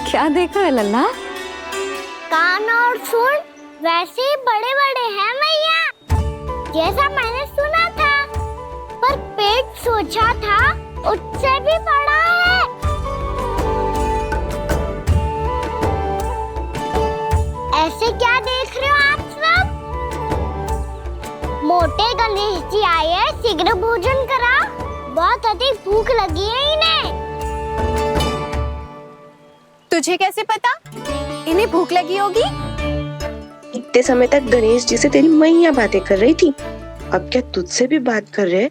क्या देख रहे लल्ला? कान और सुन वैसे ही बड़े बड़े हैं मैया, जैसा मैंने सुना था, पर पेट सोचा था उससे भी बड़ा है। ऐसे क्या देख रहे हो आप सब? मोटे गणेश जी आए हैं, शीघ्र भोजन करा, बहुत अधिक भूख लगी है इन्हें। तुझे कैसे पता इन्हें भूख लगी होगी? इतने समय तक गणेश जी से तेरी मैया बातें कर रही थी, अब क्या तुझसे भी बात कर रहे?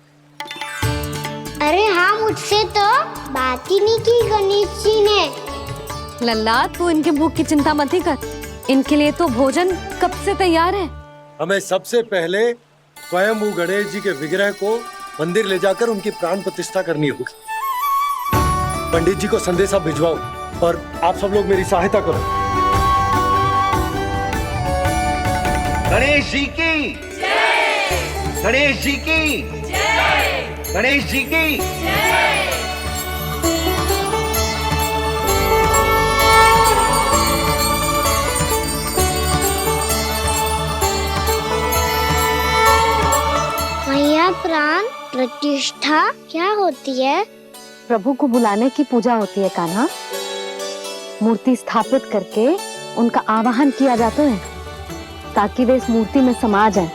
अरे हाँ, मुझसे तो बात ही नहीं की गणेश जी ने। लल्ला तू इनके भूख की चिंता मत ही कर, इनके लिए तो भोजन कब से तैयार है। हमें सबसे पहले स्वयं गणेश जी के विग्रह को मंदिर ले जाकर उनकी प्राण प्रतिष्ठा करनी होगी। पंडित जी को संदेशा भिजवाओ और आप सब लोग मेरी सहायता करो। गणेश जी की जय! गणेश जी की जय! गणेश जी की जय! मैया प्राण प्रतिष्ठा क्या होती है? प्रभु को बुलाने की पूजा होती है कान्हा। मूर्ति स्थापित करके उनका आवाहन किया जाता है ताकि वे इस मूर्ति में समा जाएं।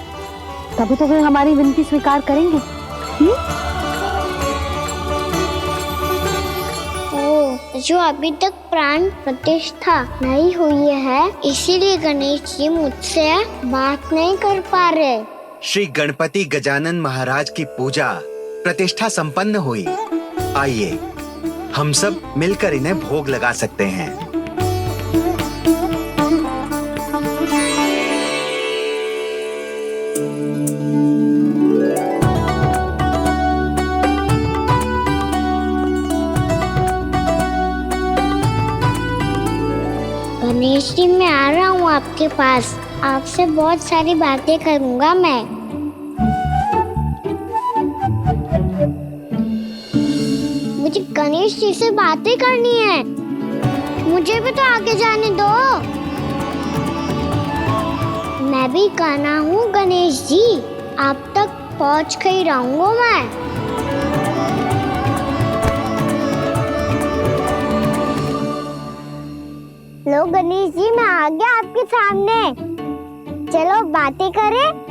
तभी तो वे हमारी विनती स्वीकार करेंगे। ओ, जो अभी तक प्राण प्रतिष्ठा नहीं हुई है, इसीलिए गणेश जी मुझसे बात नहीं कर पा रहे। श्री गणपति गजानन महाराज की पूजा प्रतिष्ठा संपन्न हुई। आइए हम सब मिलकर इन्हें भोग लगा सकते हैं। गणेश जी, मैं आ रहा हूँ आपके पास, आपसे बहुत सारी बातें करूँगा मैं। मुझे गणेश जी से बातें करनी है, मुझे भी तो आगे जाने दो। मैं भी कान्हा हूँ गणेश जी, आप तक पहुँच कर ही रहूँगा मैं। लो गणेश जी, मैं आ गया आपके सामने, चलो बातें करें।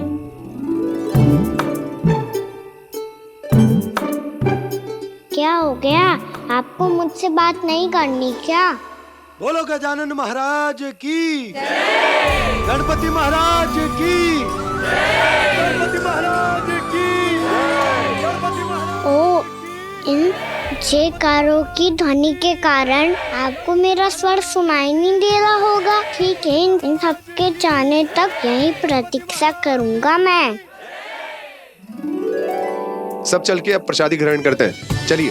क्या हो गया, आपको मुझसे बात नहीं करनी क्या? बोलो गजानन महाराज की जय! गणपति महाराज की जय! गणपति महाराज की जय! गणपति महाराज। ओ, इन जयकारों की ध्वनि के कारण आपको मेरा स्वर सुनाई नहीं दे रहा होगा। ठीक है, इन सबके जाने तक यही प्रतीक्षा करूंगा मैं। सब चल के अब प्रसादी ग्रहण करते हैं, चलिए।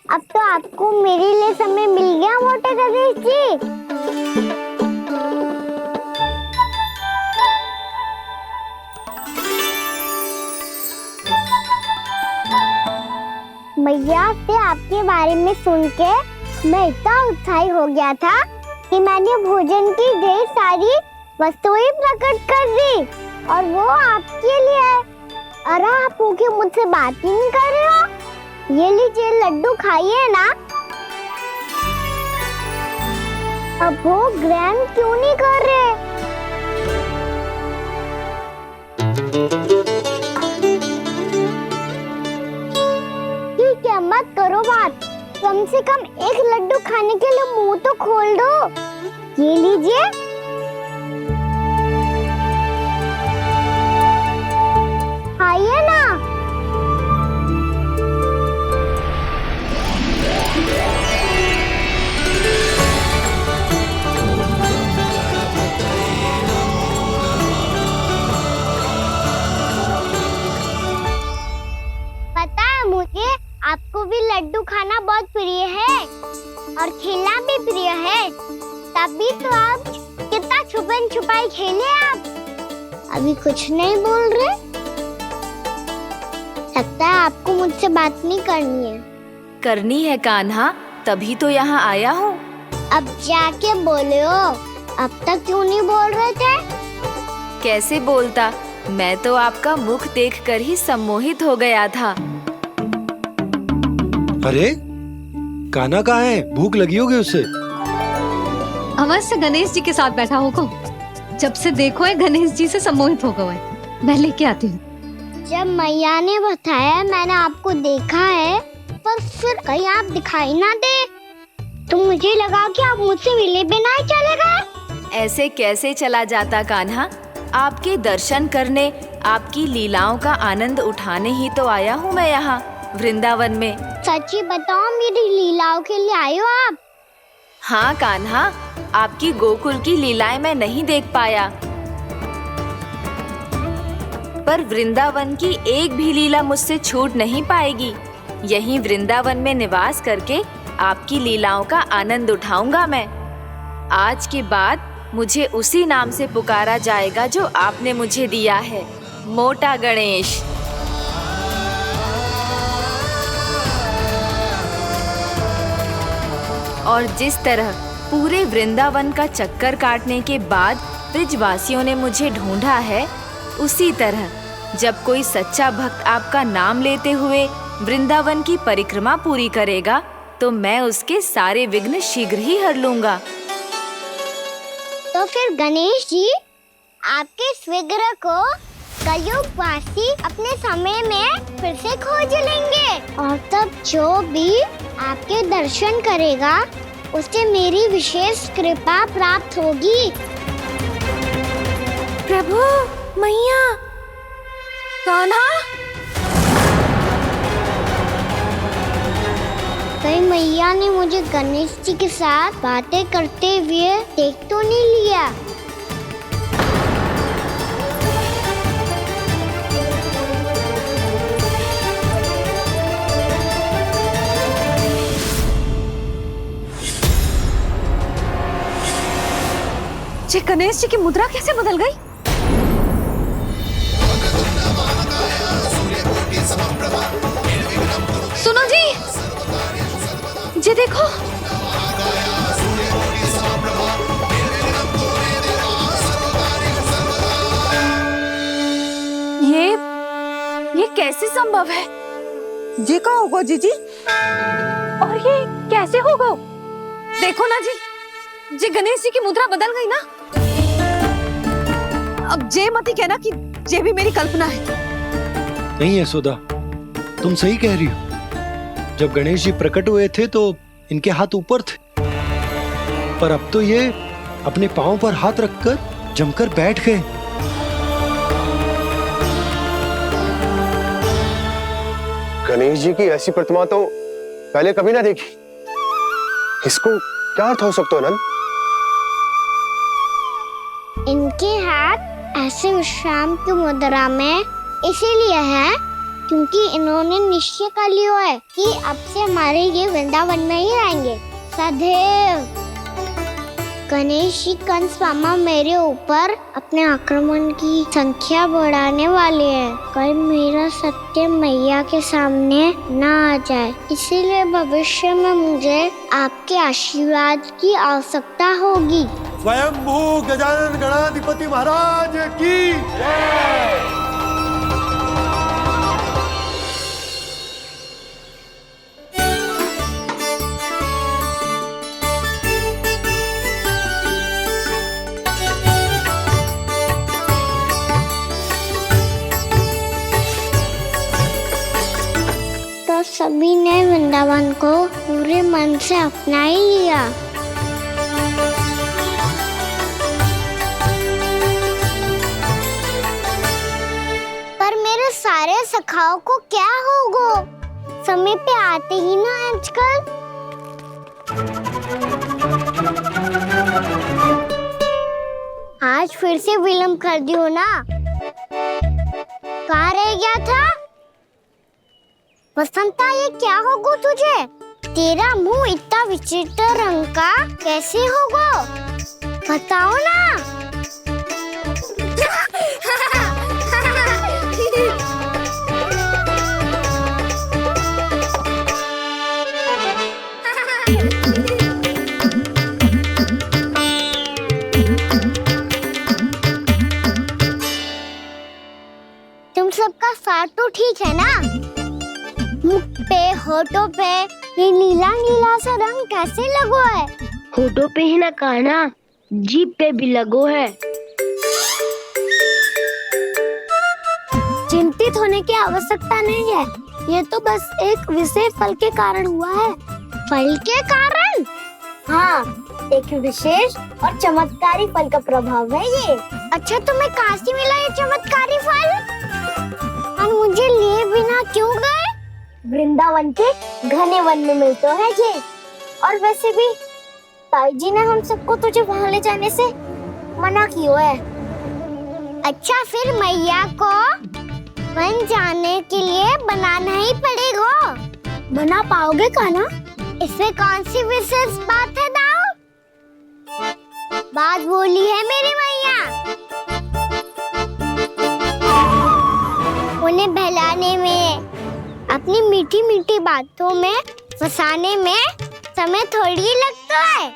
अब तो आपको मेरे लिए समय मिल गया मोटे गणेश जी। मैया से आपके बारे में सुन के मैं इतना उत्साही हो गया था कि मैंने भोजन की ढेर सारी वस्तुएं प्रकट कर दी, और वो आपके लिए। अरे आप भूखे मुझसे बात ही नहीं कर रहे हो। ये लीजिए लड्डू, खाइए ना। अब भोग ग्रहण क्यों नहीं कर रहे? ठीक है, मत करो बात, कम से कम एक लड्डू खाने के लिए मुंह तो खोल दो। ये लीजिए। खाइए ना। पता है मुझे, आपको भी लड्डू खाना बहुत प्रिय है और खेलना भी प्रिय है, तभी तो आप कितना छुपन छुपाई खेले। आप अभी कुछ नहीं बोल रहे? लगता है आपको मुझसे बात नहीं करनी है। करनी है कान्हा, तभी तो यहाँ आया हूँ। अब जाके बोले हो, अब तक क्यों नहीं बोल रहे थे? कैसे बोलता, मैं तो आपका मुख देखकर ही सम्मोहित हो गया था। अरे कान्हा कहाँ है? भूख लगी होगी उसे। अवश्य गणेश जी के साथ बैठा होगा। जब से देखो है गणेश जी से सम्मोहित हो गया है। मैं लेके आती हूँ। जब मैया ने बताया मैंने आपको देखा है, पर फिर कहीं आप दिखाई ना दे, तो मुझे लगा कि आप मुझसे मिले बिना ही चले गए। ऐसे कैसे चला जाता कान्हा, आपके दर्शन करने, आपकी लीलाओं का आनंद उठाने ही तो आया हूँ मैं यहाँ वृंदावन में। सच्ची बताओ, मेरी लीलाओं के लिए आए हो आप? हाँ कान्हा, आपकी गोकुल की लीलाएं मैं नहीं देख पाया, पर वृंदावन की एक भी लीला मुझसे छूट नहीं पाएगी। यहीं वृंदावन में निवास करके आपकी लीलाओं का आनंद उठाऊंगा मैं। आज के बाद मुझे उसी नाम से पुकारा जाएगा जो आपने मुझे दिया है, मोटा गणेश। और जिस तरह पूरे वृंदावन का चक्कर काटने के बाद ब्रिजवासियों ने मुझे ढूंढा है, उसी तरह जब कोई सच्चा भक्त आपका नाम लेते हुए वृंदावन की परिक्रमा पूरी करेगा, तो मैं उसके सारे विघ्न शीघ्र ही हर लूंगा। तो फिर गणेश जी, आपके इस विग्रह को कलयुगवासी अपने समय में फिर से खोज लेंगे, और तब जो भी आपके दर्शन करेगा उसे मेरी विशेष कृपा प्राप्त होगी। प्रभु, मैया, कान्हा। कहीं मैया ने मुझे गणेश जी के साथ बातें करते हुए देख तो नहीं लिया? जी गणेश जी की मुद्रा कैसे बदल गई? सुनो जी, जी देखो। ये कैसे संभव है? जी का होगा जीजी? और ये कैसे होगा? देखो ना जी गणेश जी की मुद्रा बदल गई ना। अब जे मती कहना कि ये भी मेरी कल्पना है। नहीं यशोदा, तुम सही कह रही हो। जब गणेश जी प्रकट हुए थे तो इनके हाथ ऊपर थे, पर अब तो ये अपने पांव पर हाथ रखकर जमकर बैठ गए। गणेश जी की ऐसी प्रतिमा तो पहले कभी ना देखी। इसको क्या अर्थ हो सकता है नंद? इनके हाथ ऐसे विश्राम की मुद्रा में इसीलिए है क्योंकि इन्होंने निश्चय कर लिया है कि अब से हमारे ये वृंदावन में ही रहेंगे सदैव। गणेश जी कंस मामा मेरे ऊपर अपने आक्रमण की संख्या बढ़ाने वाले हैं, कल मेरा सत्य मैया के सामने ना आ जाए, इसीलिए भविष्य में मुझे आपके आशीर्वाद की आवश्यकता होगी। स्वयंभू गजानन गणाधिपति महाराज की जय। तो सभी ने वृंदावन को पूरे मन से अपना ही लिया। पर मेरे सारे सखाओं को क्या होगा? समय पे आते ही ना आजकल। आज फिर से विलंब कर दियो ना। कहाँ रह गया था? वसंता, ये क्या होगा तुझे? तेरा मुंह इतना विचित्र रंग का कैसे होगा? बताओ ना। सच है ना? मुख पे, होठों पे ये नीला नीला सा रंग कैसे लगो है? होठों पे ही ना कान्हा, जीभ पे भी लगो है। चिंतित होने की आवश्यकता नहीं है, ये तो बस एक विशेष फल के कारण हुआ है। फल के कारण? हाँ, एक विशेष और चमत्कारी फल का प्रभाव है ये। अच्छा, तुम्हें कहाँ से मिला ये चमत्कारी फल? और मुझे लिए बिना क्यों गए? वृंदावन के घने वन में मिलते हैं ये। और वैसे भी ताई जी ने हम सबको तुझे वहाँ ले जाने से मना किया है। अच्छा, फिर मैया को वन जाने के लिए बनाना ही पड़ेगा। बना पाओगे कान्हा? इसमें कौन सी विशेष बात है दाऊ? बात बोली है मेरी मैया। उन्हें बहलाने में, अपनी मीठी मीठी बातों में फंसाने में समय थोड़ी लगता है।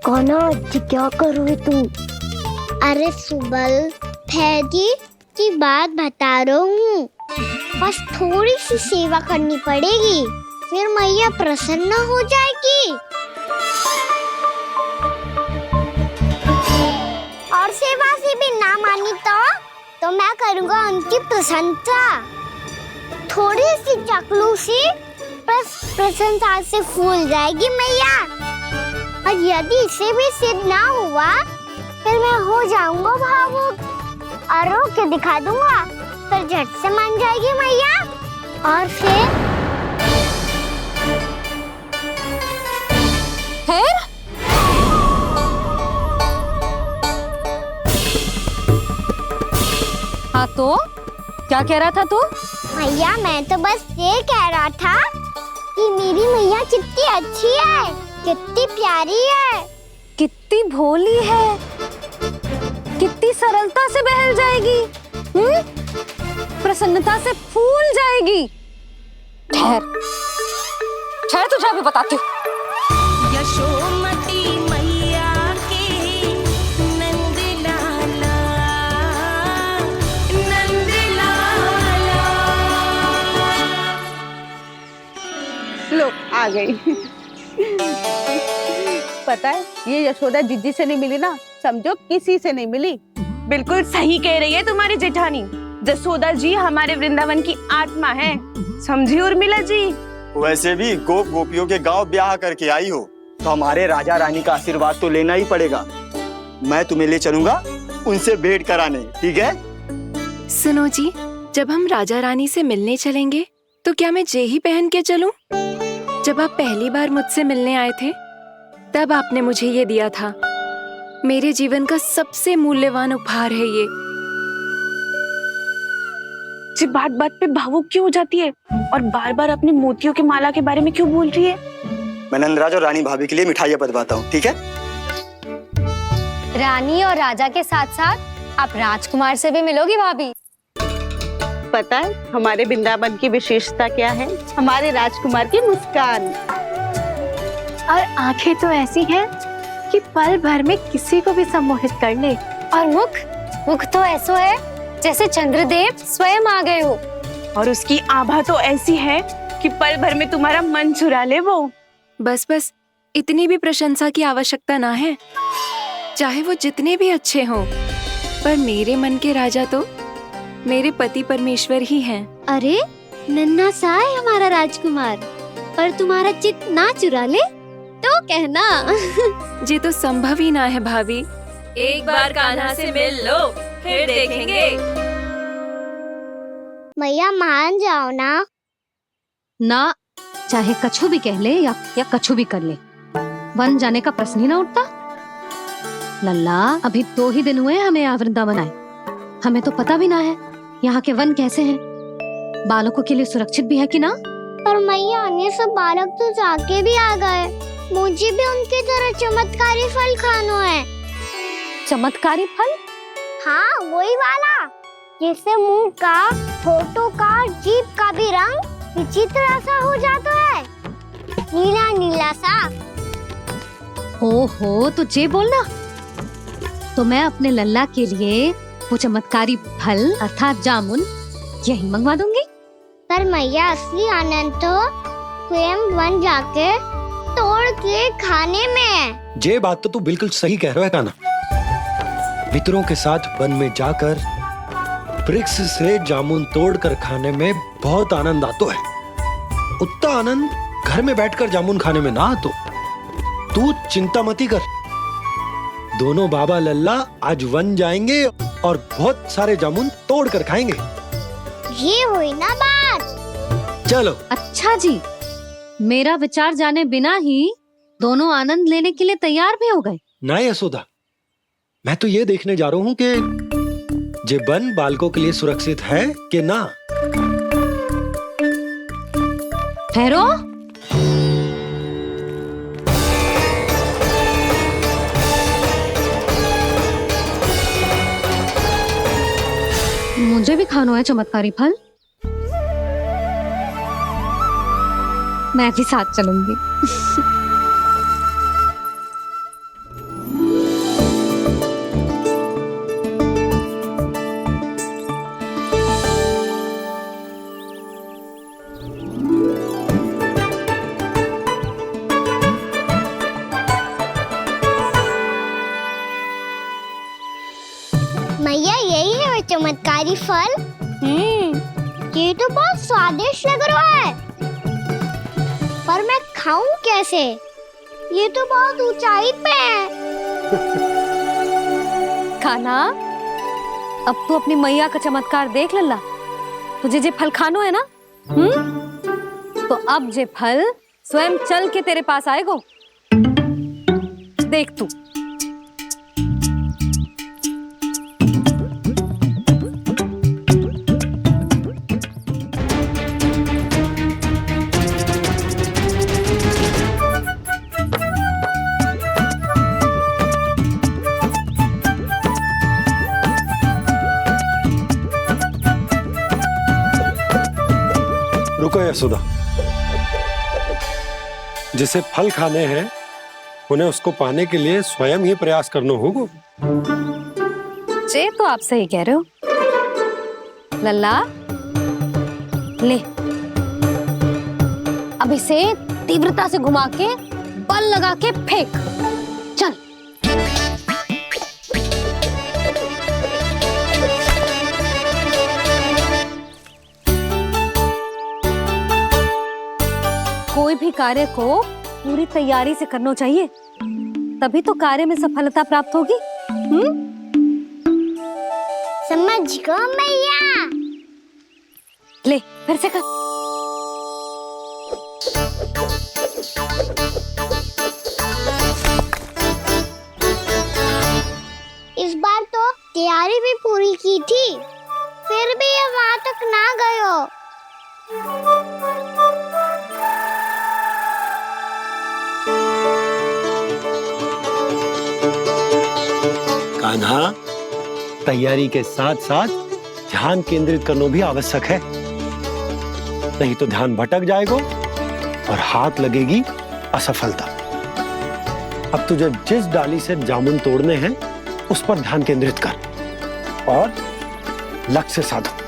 कान्हा क्या कर रही तू? अरे सुबल, फैजी की बात बता रहा हूँ। बस थोड़ी सी सेवा करनी पड़ेगी, फिर मैया प्रसन्न हो जाएगी। और सेवा से भी ना मानी तो मैं करूँगा उनकी प्रशंसा। थोड़ी सी चकलूसी बस प्रशंसा से फूल जाएगी मैया। और यदि इसे भी सिद्ध ना हुआ, फिर मैं हो जाऊंगा भावुक और रो के दिखा दूंगा, फिर झट से मान जाएगी मैया। और फिर हाँ तो क्या कह रहा था तू? मैया, मैं तो बस ये कह रहा था कि मेरी मैया कितनी अच्छी है, कितनी प्यारी है, कितनी भोली है, कितनी सरलता से बहल जाएगी, प्रसन्नता से फूल जाएगी। ठहर ठहर, तुझे अभी बताती हूँ। यशोमती मैया के नंद लाला, नंद लाला। लो आ गई। पता है, ये यशोदा जीजी से नहीं मिली ना, समझो किसी से नहीं मिली। बिल्कुल सही कह रही है तुम्हारी जेठानी। जसोदा जी हमारे वृंदावन की आत्मा है, समझी उर्मिला जी? वैसे भी गोप गोपियों के गांव ब्याह करके आई हो, तो हमारे राजा रानी का आशीर्वाद तो लेना ही पड़ेगा। मैं तुम्हें ले चलूंगा उनसे भेंट कराने, ठीक है? सुनो जी, जब हम राजा रानी से मिलने चलेंगे तो क्या मैं जे ही पहन के चलूं? जब आप पहली बार मुझसे मिलने आए थे तब आपने मुझे ये दिया था। मेरे जीवन का सबसे मूल्यवान उपहार है ये। जी बात बात पे भावुक क्यों हो जाती है और बार बार अपने मोतियों के माला के बारे में क्यों बोल रही है? मैं नंदराज और रानी भाभी के लिए मिठाइयाँ बंटवाता हूँ, ठीक है? रानी और राजा के साथ साथ आप राजकुमार से भी मिलोगी भाभी। पता है हमारे वृंदावन की विशेषता क्या है? हमारे राजकुमार की मुस्कान। और आंखें तो ऐसी हैं कि पल भर में किसी को भी सम्मोहित कर ले। और मुख तो ऐसा है जैसे चंद्रदेव स्वयं आ गए हो। और उसकी आभा तो ऐसी है कि पल भर में तुम्हारा मन चुरा ले वो। बस बस, इतनी भी प्रशंसा की आवश्यकता ना है। चाहे वो जितने भी अच्छे हों, पर मेरे मन के राजा तो मेरे पति परमेश्वर ही हैं। अरे नन्हा सा है हमारा राजकुमार, पर तुम्हारा चित्त ना चुरा ले तो कहना। ये तो संभव ही ना है भाभी। एक बार कान्हा से मिल लो, फिर देखेंगे। मैया मान जाओ ना। ना, चाहे कछु भी कह ले या कछु भी कर ले, वन जाने का प्रश्न ही ना उठता। लल्ला, अभी 2 ही दिन हुए हमें यहाँ वृंदावन आए, हमें तो पता भी ना है यहाँ के वन कैसे हैं, बालकों के लिए सुरक्षित भी है कि ना। पर मैया, ये सब बालक तो जाके भी आ गए, मुझे भी उनकी तरह चमत्कारी फल खाना है। चमत्कारी फल? हाँ, वही वाला जिससे मुंह का, होठों का, जीभ का भी रंग विचित्र सा हो जाता है, नीला नीला सा। हो तो जे बोलना। तो मैं अपने लल्ला के लिए वो चमत्कारी फल अर्थात जामुन यही मंगवा दूंगी। पर मैया असली आनंद तो स्वयं वन जाके तोड़ के खाने में है। ये बात तो तू बिल्कुल सही कह रहा है कान्हा। मित्रों के साथ वन में जाकर वृक्ष से जामुन तोड़कर खाने में बहुत आनंद आता है। उतना आनंद घर में बैठकर जामुन खाने में ना आतो। तू चिंता मती कर, दोनों बाबा लल्ला आज वन जाएंगे और बहुत सारे जामुन तोड़ कर खाएंगे। ये हुई ना बात। चलो। अच्छा जी, मेरा विचार जाने बिना ही दोनों आनंद लेने के लिए तैयार भी हो गए। ना यशोदा, मैं तो ये देखने जा रहा हूँ कि ये वन बालकों के लिए सुरक्षित है कि ना। ठहरो। मुझे भी खाना है चमत्कारी फल। मैं भी साथ चलूंगी। मैया यही है वो चमत्कारी फल। ये तो बहुत स्वादिष्ट लग रहा है, पर मैं खाऊं कैसे? ये तो बहुत ऊंचाई पे है। खाना, अब तू अपनी मैया का चमत्कार देख लल्ला। तुझे जे फल खानो है ना, तो अब जे फल स्वयं चल के तेरे पास आएगो। देख तू। रुको यशोदा, जिसे फल खाने हैं उन्हें उसको पाने के लिए स्वयं ही प्रयास करना होगा। जे तो आप सही कह रहे हो लल्ला। ले, अब इसे तीव्रता से घुमा के बल लगा के फेंक। चल। कोई भी कार्य को पूरी तैयारी से करना चाहिए, तभी तो कार्य में सफलता प्राप्त होगी। समझ गो मैया। ले, फिर से कर। इस बार तो तैयारी भी पूरी की थी, फिर भी ये वहां तक ना गए हो। कान्हा, तैयारी के साथ साथ ध्यान केंद्रित करना भी आवश्यक है, नहीं तो ध्यान भटक जाएगा और हाथ लगेगी असफलता। अब तुझे जिस डाली से जामुन तोड़ने हैं उस पर ध्यान केंद्रित कर और लक्ष्य साधो।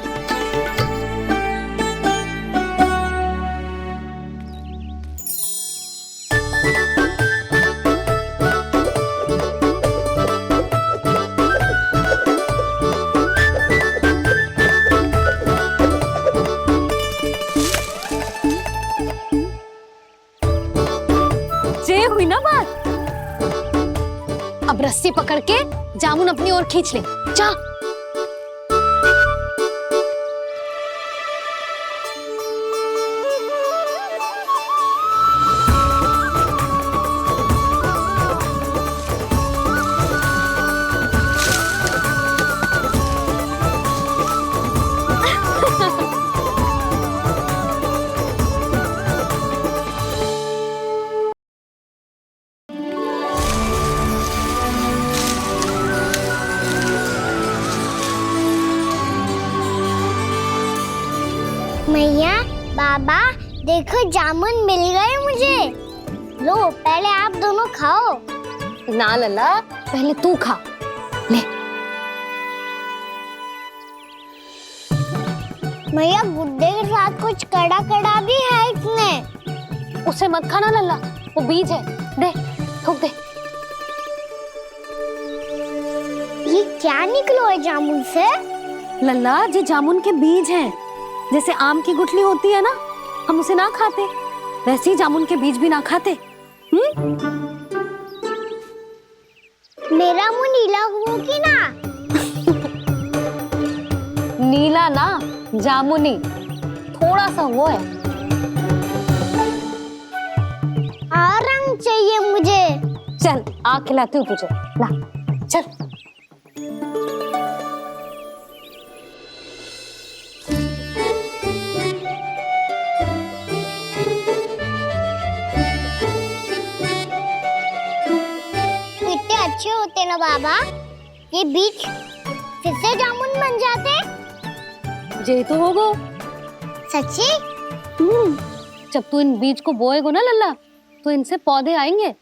हुई ना बात। अब रस्सी पकड़ के जामुन अपनी ओर खींच ले। जा। मैया, बाबा, देखो जामुन मिल गए मुझे। लो, पहले आप दोनों खाओ। ना लल्ला, पहले तू खा। ले। मैया गुड्डे के साथ कुछ कड़ा कड़ा भी है इसमें। उसे मत खाना लल्ला, वो बीज है। दे, थूक दे। ये क्या निकलो है जामुन से? लल्ला, ये जामुन के बीज हैं। जैसे आम की गुठली होती है ना, हम उसे ना खाते, वैसे ही जामुन के बीज भी ना खाते। मेरा मुंह नीला हुआ कि ना? नीला ना, जामुनी, थोड़ा सा वो है। और रंग चाहिए मुझे। चल, आ खिलाती हूँ तुझे, ला, चल। कितने अच्छे होते ना बाबा, ये बीज फिर से जामुन बन जाते। जे तो होगो। सच्ची? जब तू इन बीज को बोएगो ना लल्ला, तो इनसे पौधे आएंगे।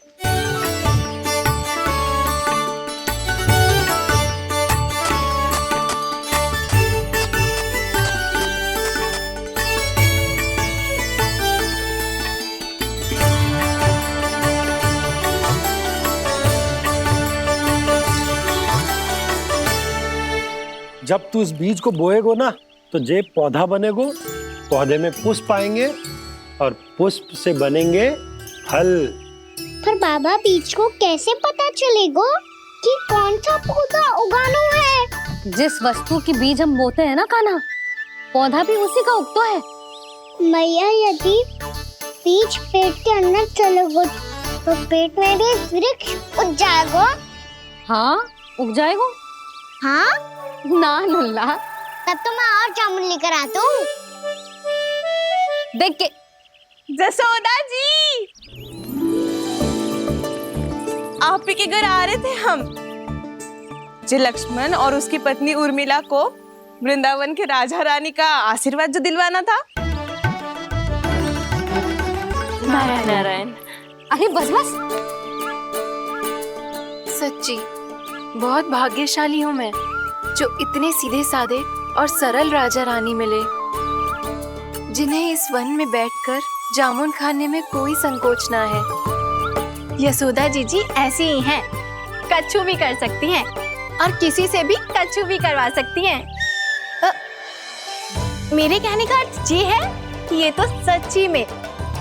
जब तू इस बीज को बोएगो ना, तो जे पौधा बनेगो, पौधे में पुष्प आएंगे और पुष्प से बनेंगे फल। पर बाबा बीज को कैसे पता चलेगा कि कौन सा पौधा उगाना है? जिस वस्तु की बीज हम बोते हैं ना कान्हा, पौधा भी उसी का उगता है। मैया, यदि बीज पेट के अंदर चलेगा तो पेट में भी वृक्ष उग जाएगा। हाँ, उग जाएगा। हाँ ना लल्ला, तब तो मैं और जामुन लेकर आता हूँ। देख के। जसोदा जी, आप ही के घर आ रहे थे हम। जी लक्ष्मण और उसकी पत्नी उर्मिला को वृंदावन के राजा रानी का आशीर्वाद जो दिलवाना था। नारायण नारायण। अरे बस बस। सच्ची बहुत भाग्यशाली हूँ मैं, जो इतने सीधे साधे और सरल राजा रानी मिले, जिन्हें इस वन में बैठकर जामुन खाने में कोई संकोच ना है। यशोदा जी ऐसी ही हैं, कच्छू भी कर सकती हैं और किसी से भी कच्छू भी करवा सकती हैं। मेरे कहने का अर्थ ये है कि ये तो सच्ची में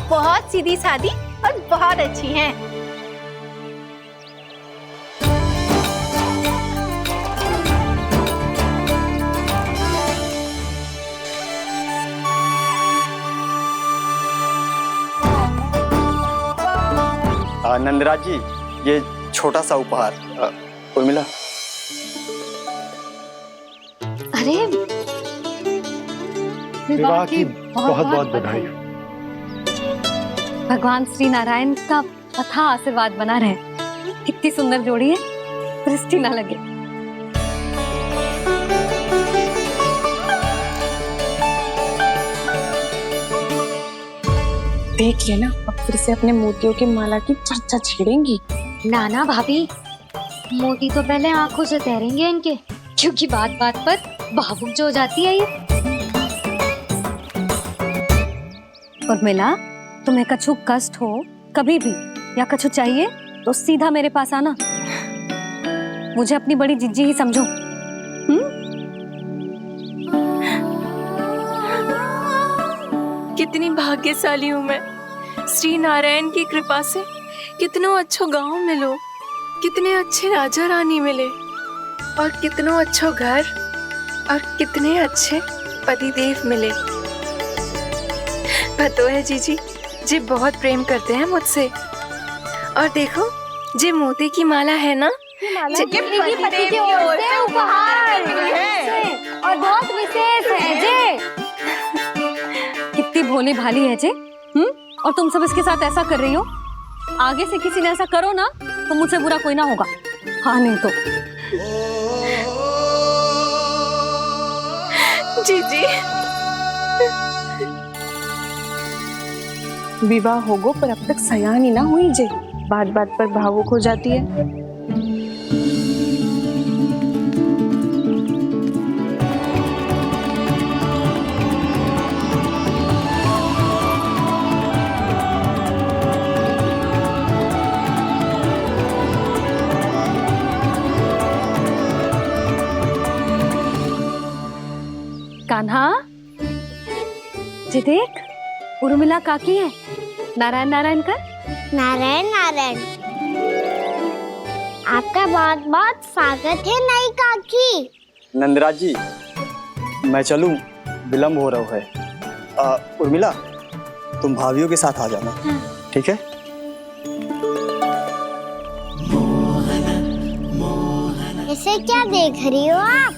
बहुत सीधी सादी और बहुत अच्छी हैं। नंदराज जी, ये छोटा सा उपहार। उर्मिला। अरे विवाह की बहुत बहुत बधाई। भगवान श्री नारायण का अथाह आशीर्वाद बना रहे। कितनी सुंदर जोड़ी है, दृष्टि ना लगे। देख लेना, अब फिर से अपने मोतियों की माला की चर्चा छेड़ेंगी। नाना भाभी, मोती तो पहले आंखों से तैरेंगे इनके, क्योंकि बात बात पर भावुक जो हो जाती है ये। उर्मिला, तुम्हें कछु कष्ट हो कभी भी या कछु चाहिए तो सीधा मेरे पास आना। मुझे अपनी बड़ी जिज्जी ही समझो। कितनी भाग्यशाली हूँ मैं, श्री नारायण की कृपा से कितनों अच्छो गांव मिलो, कितने अच्छे राजा रानी मिले, और कितनों अच्छो घर और कितने अच्छे पतिदेव मिले। पतो है जीजी, जी बहुत प्रेम करते हैं मुझसे। और देखो, जे मोती की माला है ना, पति की ओर से उपहार और बहुत विशेष है जे। कितनी भोली भाली है जे। और तुम सब इसके साथ ऐसा कर रही हो। आगे से किसी ने ऐसा करो ना, तो मुझसे बुरा कोई ना होगा। हाँ नहीं तो। जीजी, विवाह होगो पर अब तक सयानी ना हुई जे, बात बात पर भावुक हो जाती है। जी देख, उर्मिला काकी है। नारायण नारायण कर। नारायण नारायण। आपका बहुत बहुत स्वागत है नई काकी। नंदराज जी, मैं चलूं, विलम्ब हो रहा है। उर्मिला, तुम भाभियों के साथ आ जाना, ठीक है? इसे क्या देख रही हो आप?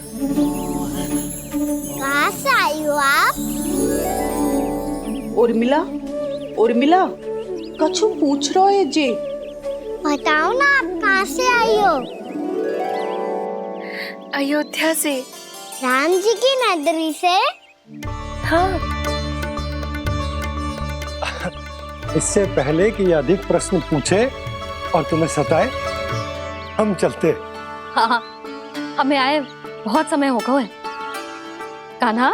कहाँ से आई हो आप? उर्मिला, उर्मिला, कछु पूछ रहा है जी। बताओ ना आप कहाँ से आई हो? अयोध्या से। राम जी की नगरी से? हाँ। इससे पहले कि ये अधिक प्रश्न पूछे और तुम्हें सताए, हम चलते। हाँ, हमें आए बहुत समय हो गया है। कान्हा,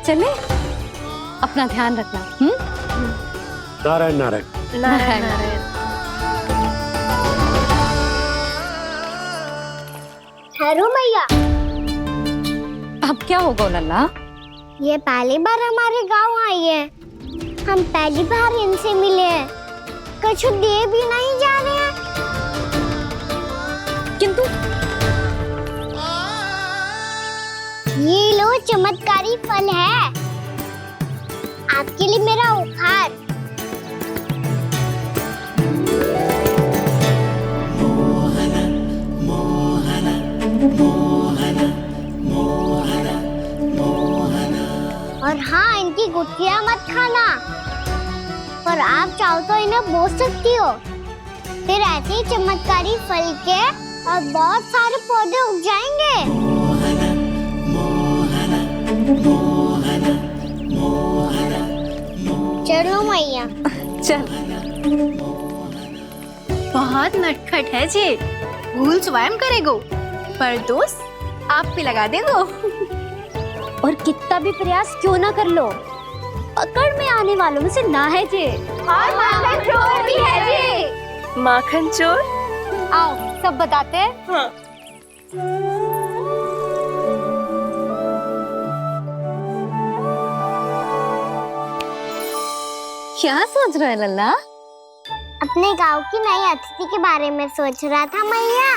चले? अपना ध्यान रखना। नारायण नारायण। नारायण नारायण। ठहरू मैया। अब क्या होगा लल्ला? ये पहली बार हमारे गांव आई है। हम पहली बार इनसे मिले हैं। कछु दे भी नहीं जा रहे हैं। किंतु ये लो चमत्कारी फल है। आपके लिए मेरा उपहार। और हाँ, इनकी गुठलियां मत खाना। और आप चाहो तो इन्हें बो सकती हो। फिर ऐसे ही चमत्कारी फल के और बहुत सारे पौधे उग जाएंगे। चलो मैया। चल। बहुत नटखट है जी। भूल स्वयं करेगो, पर दोस्त आप पे लगा देगो। और कितना भी प्रयास क्यों ना कर लो, पकड़ में आने वालों में से ना है जी। और माखन चोर भी है जी। माखन चोर? आओ सब बताते हैं। हाँ। क्या सोच रहे हैं लल्ला? अपने गांव की नई अतिथि के बारे में सोच रहा था मैया।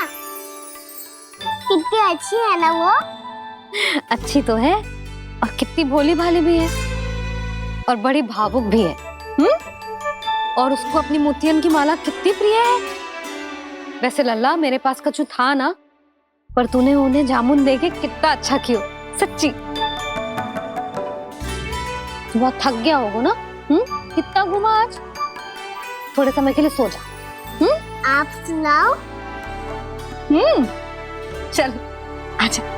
कितनी अच्छी है ना वो? अच्छी तो है और कितनी भोली भाली भी है और बड़ी भावुक भी है। और उसको अपनी मोतियन की माला कितनी प्रिय है। वैसे लल्ला, मेरे पास कछु था ना, पर तूने उन्हें जामुन देके कितना अच्छा किया, सच्ची। बहुत थक गया होगा ना? कितना घूमा आज? थोड़े समय के लिए सो जा। आप सुनाओ। चल आजा।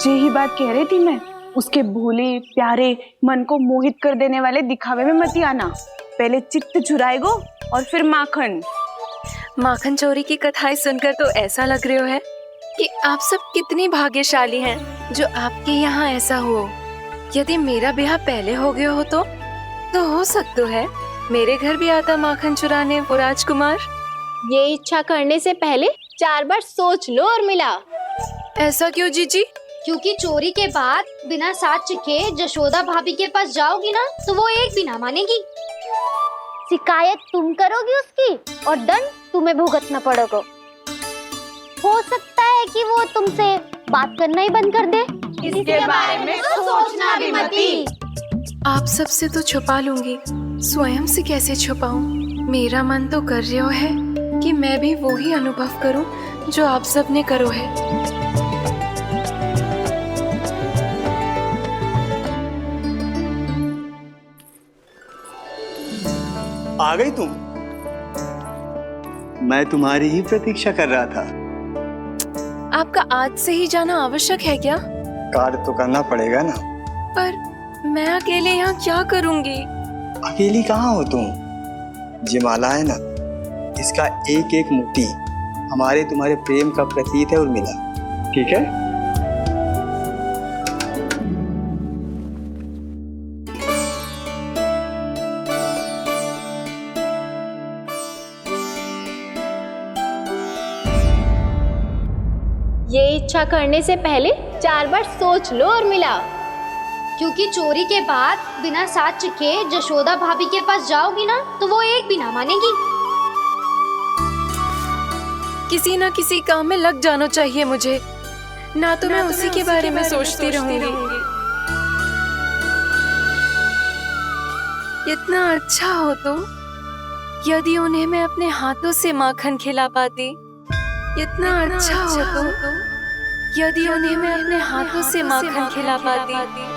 यही बात कह रही थी मैं। उसके भोले प्यारे मन को मोहित कर देने वाले दिखावे में मत आना। पहले चित्त चुराएगो और फिर माखन। माखन चोरी की कथाएं सुनकर तो ऐसा लग रहा है कि आप सब कितनी भाग्यशाली हैं जो आपके यहाँ ऐसा हो। यदि मेरा ब्याह पहले हो गया हो तो हो सकता है मेरे घर भी आता माखन चुराने वो राजकुमार। ये इच्छा करने से पहले 4 बार सोच लो उर्मिला। ऐसा क्यों जीजी? क्योंकि चोरी के बाद बिना साथ चिखे जशोदा भाभी के पास जाओगी ना, तो वो एक भी ना मानेगी। शिकायत तुम करोगी उसकी और दंड तुम्हें भुगतना पड़ेगा। हो सकता है कि वो तुमसे बात करना ही बंद कर दे। इसके बारे में तो सोचना भी मती। आप सबसे तो छुपा लूंगी, स्वयं से कैसे छुपाऊं? मेरा मन तो कर रहा है कि मैं भी वो ही अनुभव करूं जो आप सब ने करो है। आ गई तुम? मैं तुम्हारी ही प्रतीक्षा कर रहा था। आपका आज से ही जाना आवश्यक है क्या? कार्य तो करना पड़ेगा ना। पर मैं अकेले यहाँ क्या करूंगी? अकेली कहाँ हो तुम? ये माला है ना, इसका एक एक मोती हमारे तुम्हारे प्रेम का प्रतीक है उर्मिला, ठीक है? ये इच्छा करने से पहले 4 बार सोच लो उर्मिला। क्योंकि चोरी के बाद बिना साक्ष्य के जशोदा भाभी के पास जाओगी ना तो वो एक भी ना मानेगी। किसी ना किसी काम में लग जाना चाहिए मुझे, ना तो मैं उसी के बारे में सोचती रहूंगी। इतना अच्छा हो तो यदि उन्हें मैं अपने हाथों से माखन खिला पाती। इतना अच्छा हो तो यदि उन्हें मैं अपने हाथों से माखन खिला पाती।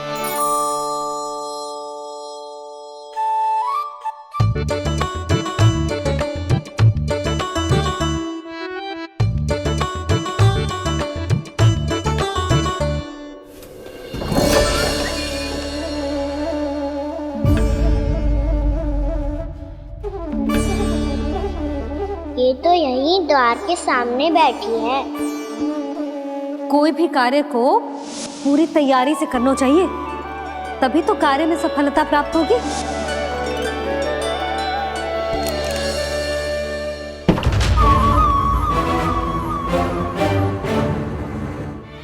ये तो यहीं द्वार के सामने बैठी है। कोई भी कार्य को पूरी तैयारी से करना चाहिए, तभी तो कार्य में सफलता प्राप्त होगी।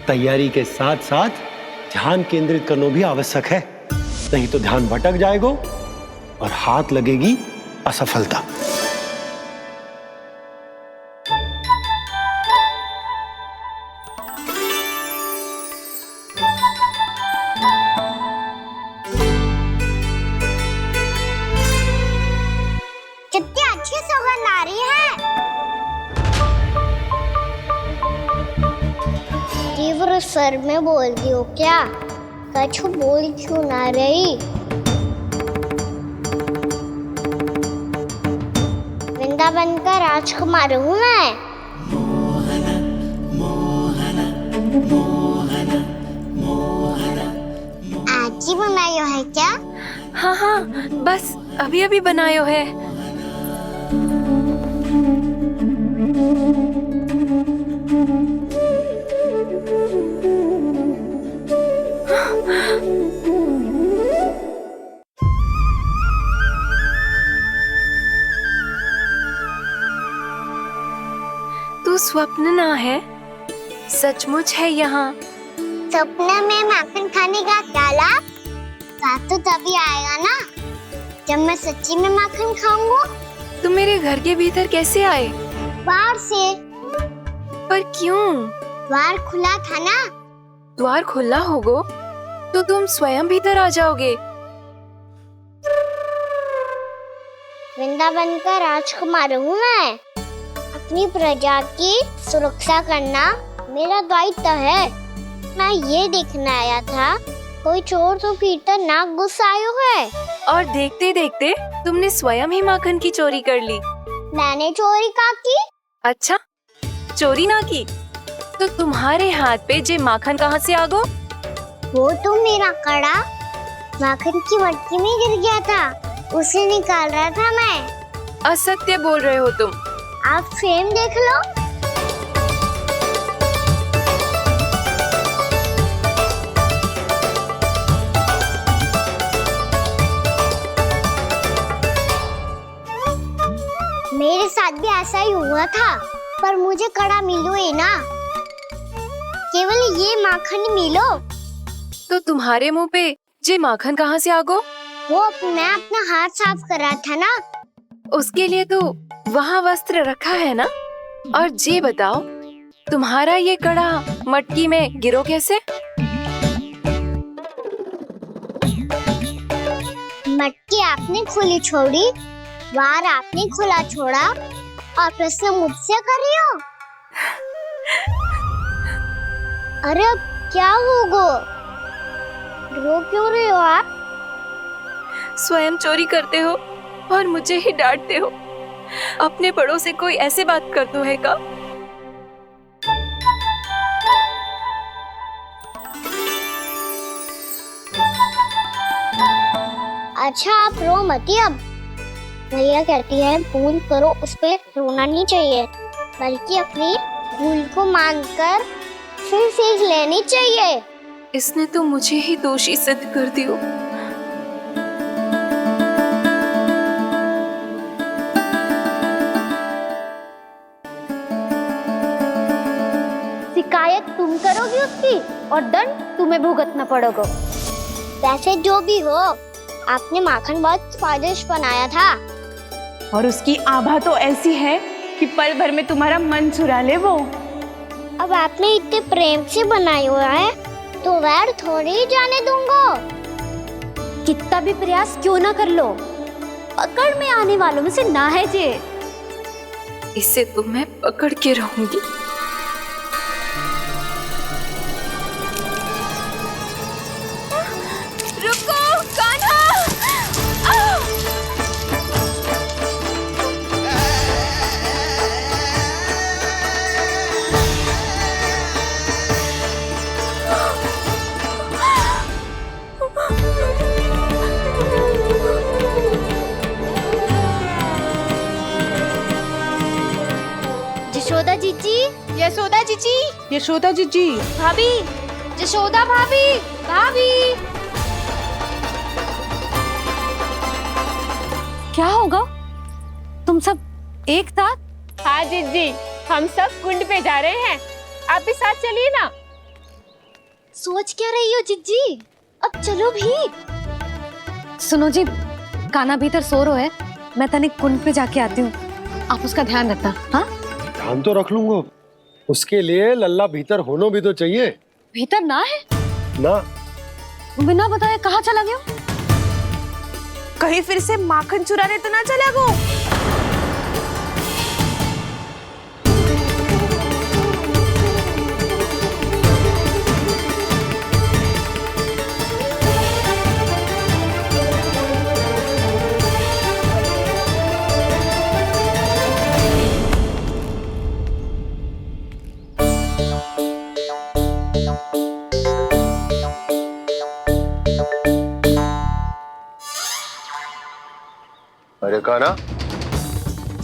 तैयारी के साथ साथ ध्यान केंद्रित करना भी आवश्यक है, नहीं तो ध्यान भटक जाएगा और हाथ लगेगी असफलता। कितनी अच्छी सौगंध आ रही है। तीव्र स्वर में बोल रही हो क्या? कछु बोल क्यों ना रही? वृंदावन का राजकुमार हूँ मैं। आज ही बनायो है क्या? हाँ हाँ, बस अभी अभी बनायो है। तू स्वप्न ना है, सचमुच है यहाँ। सपने में माखन खाने का क्या लाभ? लाभ तो तभी आएगा ना जब मैं सच्ची में माखन खाऊंगा। तुम मेरे घर के भीतर कैसे आए? बाहर से। पर क्यों? द्वार खुला था ना। द्वार खुला होगा तो तुम स्वयं भीतर आ जाओगे। वृंदावन का राजकुमार हूँ मैं। अपनी प्रजा की सुरक्षा करना मेरा दायित्व है। मैं ये देखने आया था कोई चोर तो भीतर ना घुस आयो है। और देखते देखते तुमने स्वयं ही माखन की चोरी कर ली। मैंने चोरी का की? अच्छा, चोरी ना की तो तुम्हारे हाथ पे जे माखन कहाँ से आ गो? वो तो मेरा कड़ा माखन की मटकी में गिर गया था, उसे निकाल रहा था मैं। असत्य बोल रहे हो तुम। आप फ्रेम देख लो। मेरे साथ भी ऐसा ही हुआ था, पर मुझे कड़ा मिलो ही ना, केवल ये माखन मिलो। तो तुम्हारे मुंह पे जे माखन कहाँ से आ गो? वो मैं अपना हाथ साफ कर रहा था ना। उसके लिए तो वहाँ वस्त्र रखा है ना। और जे बताओ, तुम्हारा ये कड़ा मटकी में गिरो कैसे? मटकी आपने खुली छोड़ी, वार आपने खुला छोड़ा, और प्रश्न मुझसे कर रही हो? अरे अब क्या होगा? रो क्यों रहे हो आप? स्वयं चोरी करते हो और मुझे ही डांटते हो। अपने बड़ों से कोई ऐसे बात कर दो है का? अच्छा आप रो मती अब। मैया कहती है भूल करो उस पर रोना नहीं चाहिए, बल्कि अपनी भूल को मानकर फिर सीख लेनी चाहिए। इसने तो मुझे ही दोषी सिद्ध कर दियो। शिकायत तुम करोगी उसकी और दंड तुम्हें भुगतना पड़ेगा। वैसे जो भी हो, आपने माखन बहुत स्वादिष्ट बनाया था। और उसकी आभा तो ऐसी है कि पल भर में तुम्हारा मन चुरा ले वो। अब आपने इतने प्रेम से बनाया हुआ है तो वैर थोड़ी ही जाने दूंगा। कितना भी प्रयास क्यों ना कर लो, पकड़ में आने वालों में से ना है जे। इसे तो मैं पकड़ के रहूंगी। रुको कान्हा। यशोदा जीजी, यशोदा जीजी, यशोदा जीजी, भाभी, यशोदा भाभी, भाभी। क्या होगा? तुम सब एक साथ? हाँ जीजी, हम सब कुंड पे जा रहे हैं, आप भी साथ चलिए ना। सोच क्या रही हो जीजी? अब चलो भी। सुनो जी, कान्हा भीतर सो रहा है, मैं तनिक कुंड पे जाके आती हूँ, आप उसका ध्यान रखना। हाँ, ध्यान तो रख लूंगा, उसके लिए लल्ला भीतर होना भी तो चाहिए। भीतर ना है? ना। बिना बताए कहाँ चला गया? कहीं फिर से माखन चुराने तो ना चला गो। अरे कान्हा,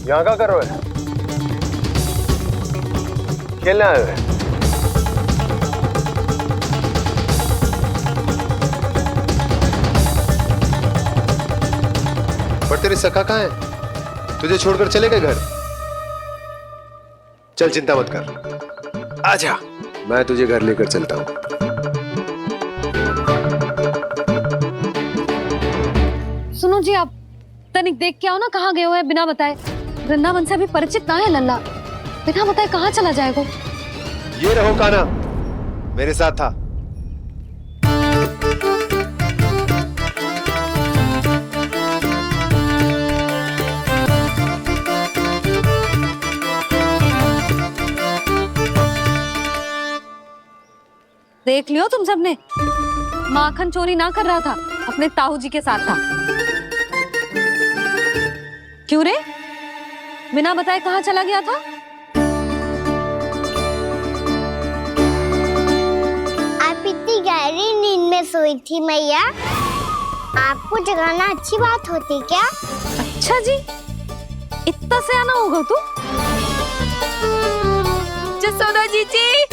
यहाँ क्या कर रहे हो? खेलने आए हुए? पर तेरे सखा कहाँ है? तुझे छोड़कर चले गए घर? चल चिंता मत कर, आजा, मैं तुझे घर लेकर चलता हूँ। सुनो जी, आप तनिक देख के आओ ना कहाँ गए हुए हैं बिना बताए। वृंदावन से अभी परिचित ना है लल्ला, बिना बताए कहाँ चला जाएगा? ये रहो कान्हा, मेरे साथ था। देख लियो तुम सबने, माखन चोरी ना कर रहा था, अपने ताऊ जी के साथ था। क्यों रे, बिना बताए कहाँ चला गया था? आप इतनी गहरी नींद में सोई थी मैया, आपको जगाना अच्छी बात होती क्या? अच्छा जी, इतना सयाना होगा तू? यशोदा जीजी,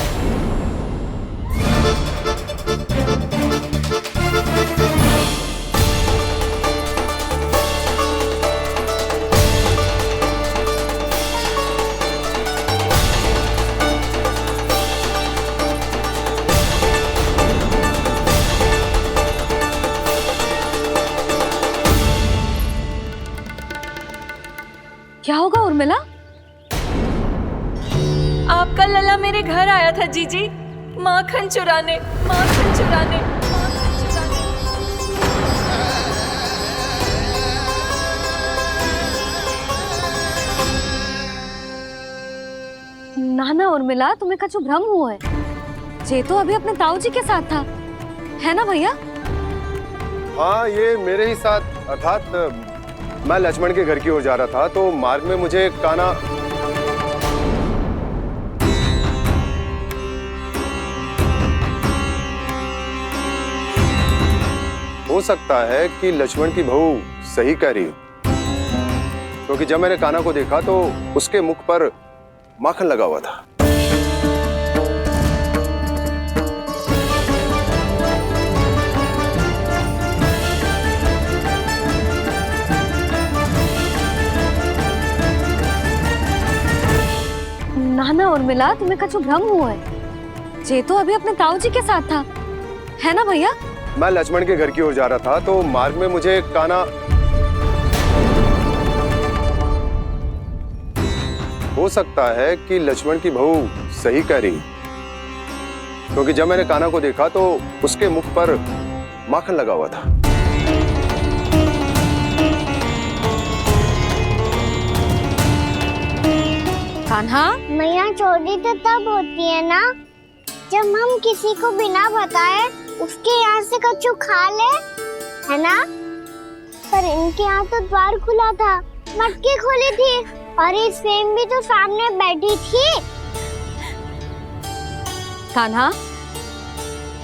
क्या होगा उर्मिला? आपका लल्ला मेरे घर आया था जीजी, माखन चुराने, माखन चुराने, माखन चुराने। ना ना उर्मिला, तुम्हें कछु भ्रम हुआ है, जे तो अभी अपने ताऊ जी के साथ था, है ना भैया? हाँ, ये मेरे ही साथ, अर्थात मैं लक्ष्मण के घर की ओर जा रहा था तो मार्ग में मुझे कान्हा। हो सकता है कि लक्ष्मण की बहू सही कह रही हो। क्योंकि जब मैंने कान्हा को देखा तो उसके मुख पर माखन लगा हुआ था। नाना उर्मिला, तुम्हें कछु भ्रम हुआ है। जे तो अभी अपने ताऊ जी के साथ था, है ना भैया? मैं लक्ष्मण के घर की ओर जा रहा था तो मार्ग में मुझे कान्हा, हो सकता है कि लक्ष्मण की बहू सही कह रही, क्योंकि जब मैंने कान्हा को देखा तो उसके मुख पर माखन लगा हुआ था। कान्हा, मैया चोरी तो तब होती है ना जब हम किसी को बिना बताए उसके यहाँ से कछु खा ले, है ना? पर इनके यहाँ तो द्वार खुला था, मटकी खोली थी और इस फेम भी तो सामने बैठी थी। कान्हा,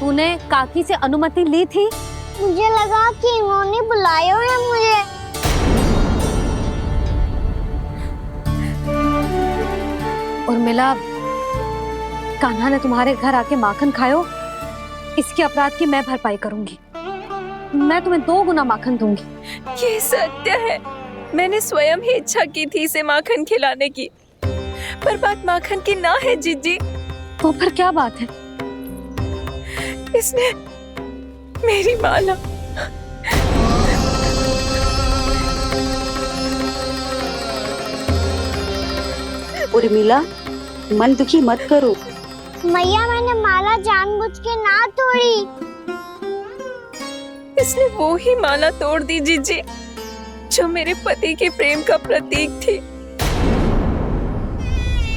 तूने काकी से अनुमति ली थी? मुझे लगा कि इन्होंने बुलाया है मुझे। उर्मिला, कान्हा ने तुम्हारे घर आके माखन खायो, इसके अपराध की मैं भरपाई करूंगी। मैं तुम्हें 2 गुना माखन दूंगी। ये सत्य है, मैंने स्वयं ही इच्छा की थी इसे माखन खिलाने की, पर बात माखन की ना है जीजी। तो फिर क्या बात है? इसने मेरी माला, उर्मिला मन दुखी मत करो। मैया, मैंने माला जानबूझ के ना तोड़ी। इसने वो ही माला तोड़ दी जीजी जो मेरे पति के प्रेम का प्रतीक थी।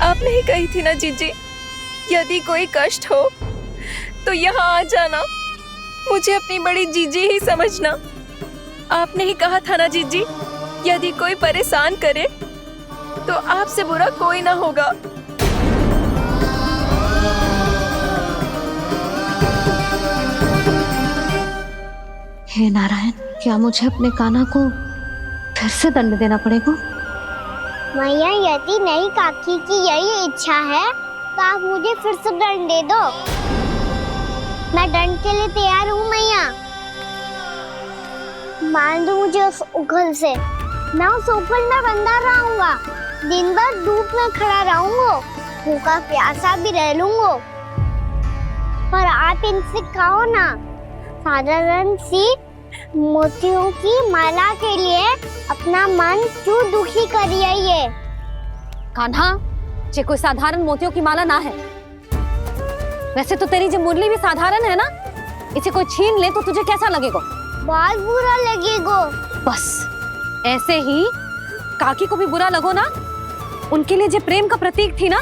आपने ही कही थी ना जीजी, यदि कोई कष्ट हो तो यहाँ आ जाना, मुझे अपनी बड़ी जीजी ही समझना। आपने ही कहा था ना जीजी, यदि कोई परेशान करे तो आपसे बुरा कोई ना होगा। हे नारायण, क्या मुझे अपने कान्हा को फिर से दंड देना पड़ेगा? मैया, यदि नहीं काकी की यही इच्छा है तो आप मुझे फिर से दंड दे दो। मैं दंड के लिए तैयार हूँ मैया। मान दो मुझे उस उखल से, मैं उस ऊपर में बंधा रहूंगा, दिन भर धूप में खड़ा रहूंगा, भूखा प्यासा भी रह लूंगा। पर आप इनसे कहो ना, साधारण सी मोतियों की माला के लिए अपना मन क्यों दुखी करिए? कान्हा, ये कोई साधारण मोतियों की माला ना है। वैसे तो तेरी जो मुरली भी साधारण है ना, इसे कोई छीन ले तो तुझे कैसा लगेगा? बहुत बुरा लगेगा। बस ऐसे ही काकी को भी बुरा लगो ना। उनके लिए जो प्रेम का प्रतीक थी ना,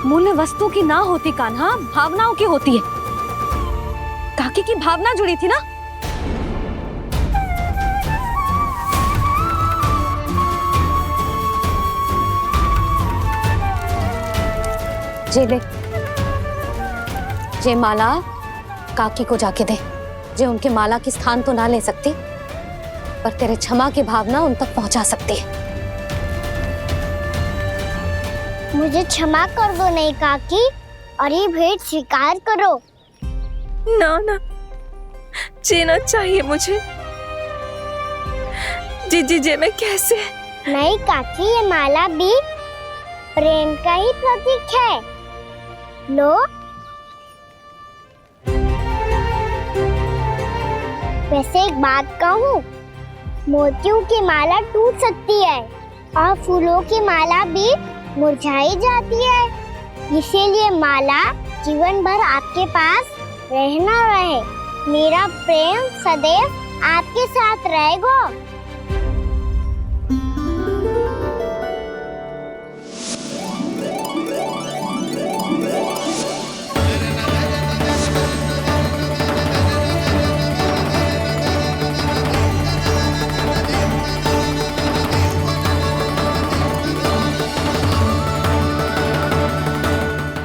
मूल्य वस्तु की ना होती कान्हा, भावनाओं की होती है। काकी की भावना जुड़ी थी ना। जे ले, जे माला काकी को जाके दे। जे उनके माला की स्थान तो ना ले सकती, पर तेरे क्षमा की भावना उन तक पहुंचा सकती है। मुझे क्षमा कर दो नहीं काकी, और ये भेंट स्वीकार करो। ना ना, जीना चाहिए मुझे। जीजी जे मैं कैसे? नहीं काकी, ये माला भी प्रेम का ही प्रतीक है। लो, वैसे एक बात कहूँ, मोतियों की माला टूट सकती है और फूलों की माला भी मुरझाई जाती है। इसीलिए माला जीवन भर आपके पास रहना रहे। मेरा प्रेम सदैव आपके साथ रहेगा।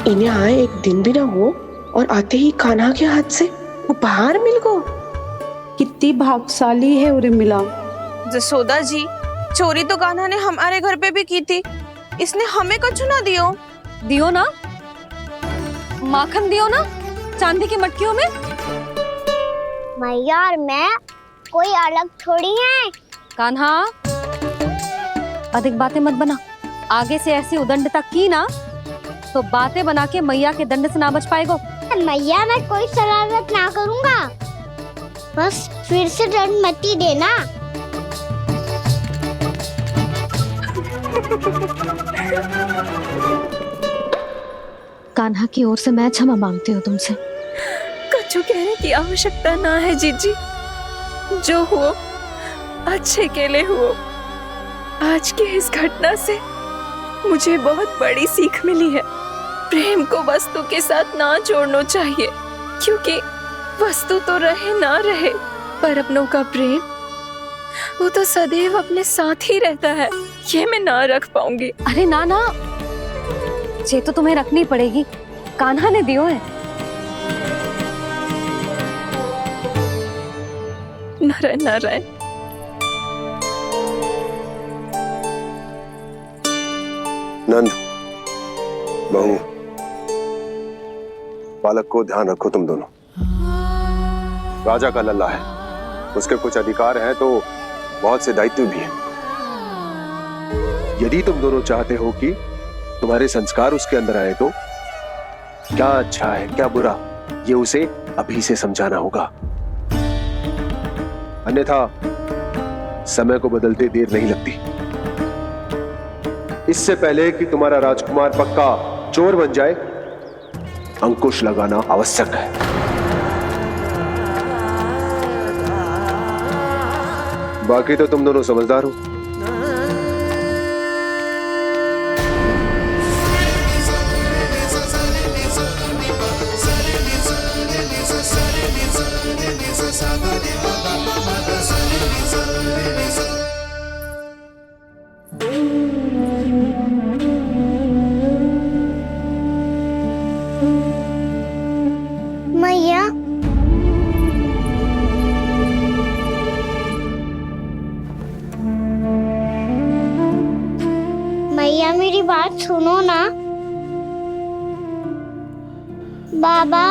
इन्हें आए एक दिन भी ना हो और आते ही कान्हा के हाथ से उपहार मिल गो। कितनी भाग्यशाली है उर्मिला। जसोदा जी, चोरी तो कान्हा ने हमारे घर पे भी की थी, इसने हमें कछु ना दियो। दियो ना, माखन दियो ना चांदी की मटकियों में। मैया और मैं कोई अलग थोड़ी हैं। कान्हा, अधिक बातें मत बना। आगे से ऐसी उदंडता की ना तो बातें बना के मैया के दंड से ना बच पाएगो। मैया मैं कोई शरारत ना करूंगा, बस फिर से दंड मत ही देना। कान्हा की ओर से मैं क्षमा मांगती हूँ तुमसे। कछु कहने की आवश्यकता ना है जीजी, जो हुआ अच्छे के लिए हुआ। आज की इस घटना से मुझे बहुत बड़ी सीख मिली है। प्रेम को वस्तु के साथ ना जोड़ना चाहिए, क्योंकि वस्तु तो रहे ना रहे, पर अपनों का प्रेम वो तो सदैव अपने साथ ही रहता है। ये मैं ना रख पाऊंगी। अरे ना ना, ये तो तुम्हें रखनी पड़ेगी। कान्हा ने दियो है। नारायण नारायण। नंद, बहू, बालक को ध्यान रखो तुम दोनों। राजा का लल्ला है, उसके कुछ अधिकार हैं तो बहुत से दायित्व भी हैं। यदि तुम दोनों चाहते हो कि तुम्हारे संस्कार उसके अंदर आए तो क्या अच्छा है क्या बुरा, ये उसे अभी से समझाना होगा। अन्यथा समय को बदलते देर नहीं लगती। इससे पहले कि तुम्हारा राजकुमार पक्का चोर बन जाए, अंकुश लगाना आवश्यक है। बाकी तो तुम दोनों समझदार हो। मैया, मैया मेरी बात सुनो ना। बाबा,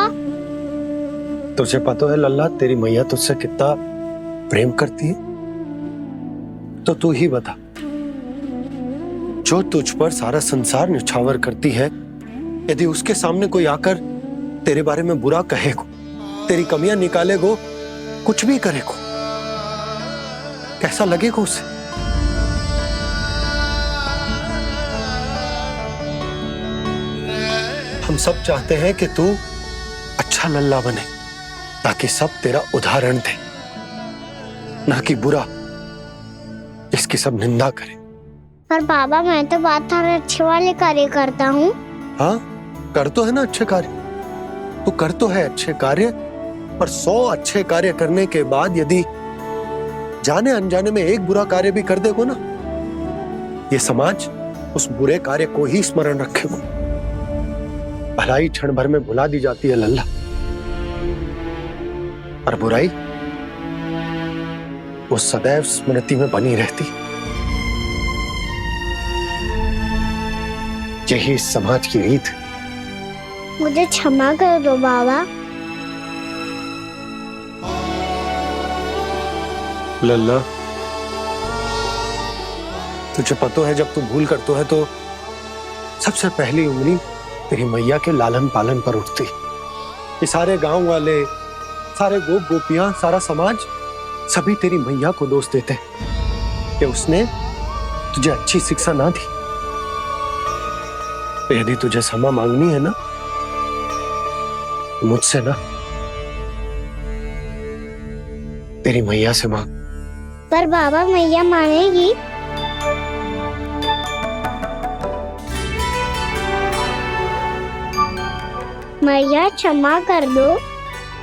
तुझे पता है लल्ला, तेरी मैया तुझसे कितना प्रेम करती है? तो तू ही बता, जो तुझ पर सारा संसार न्यौछावर करती है, यदि उसके सामने कोई आकर तेरे बारे में बुरा कहेगो, तेरी कमियां निकालेगो, कुछ भी करेगो, कैसा लगेगा उसे? हम सब चाहते हैं कि तू अच्छा लल्ला बने, ताकि सब तेरा उदाहरण दे, ना कि बुरा जिसकी सब निंदा करे। पर बाबा मैं तो बात हर अच्छे वाले कार्य करता हूँ। हाँ, कर तो है ना अच्छे कार्य, तू कर तो है अच्छे कार्य, पर 100 अच्छे कार्य करने के बाद यदि जाने अनजाने में एक बुरा कार्य भी कर देगो ना, ये समाज उस बुरे कार्य को ही स्मरण रखेगो। भलाई क्षण भर में भुला दी जाती है लल्ला, और बुराई वो सदैव स्मृति में बनी रहती। यही इस समाज की रीत। मुझे क्षमा कर दो बाबा। लल्ला, तुझे पता है जब तू भूल करतो है तो सबसे पहली उंगली तेरी मैया के लालन पालन पर उठती। ये सारे गांव वाले, सारे गोप गोपियां, सारा समाज सभी तेरी मैया को दोष देते कि उसने तुझे अच्छी शिक्षा ना दी। तो यदि तुझे क्षमा मांगनी है ना, मुझसे ना, तेरी मैया से मांग। पर बाबा मैया मानेगी? मैया क्षमा कर दो,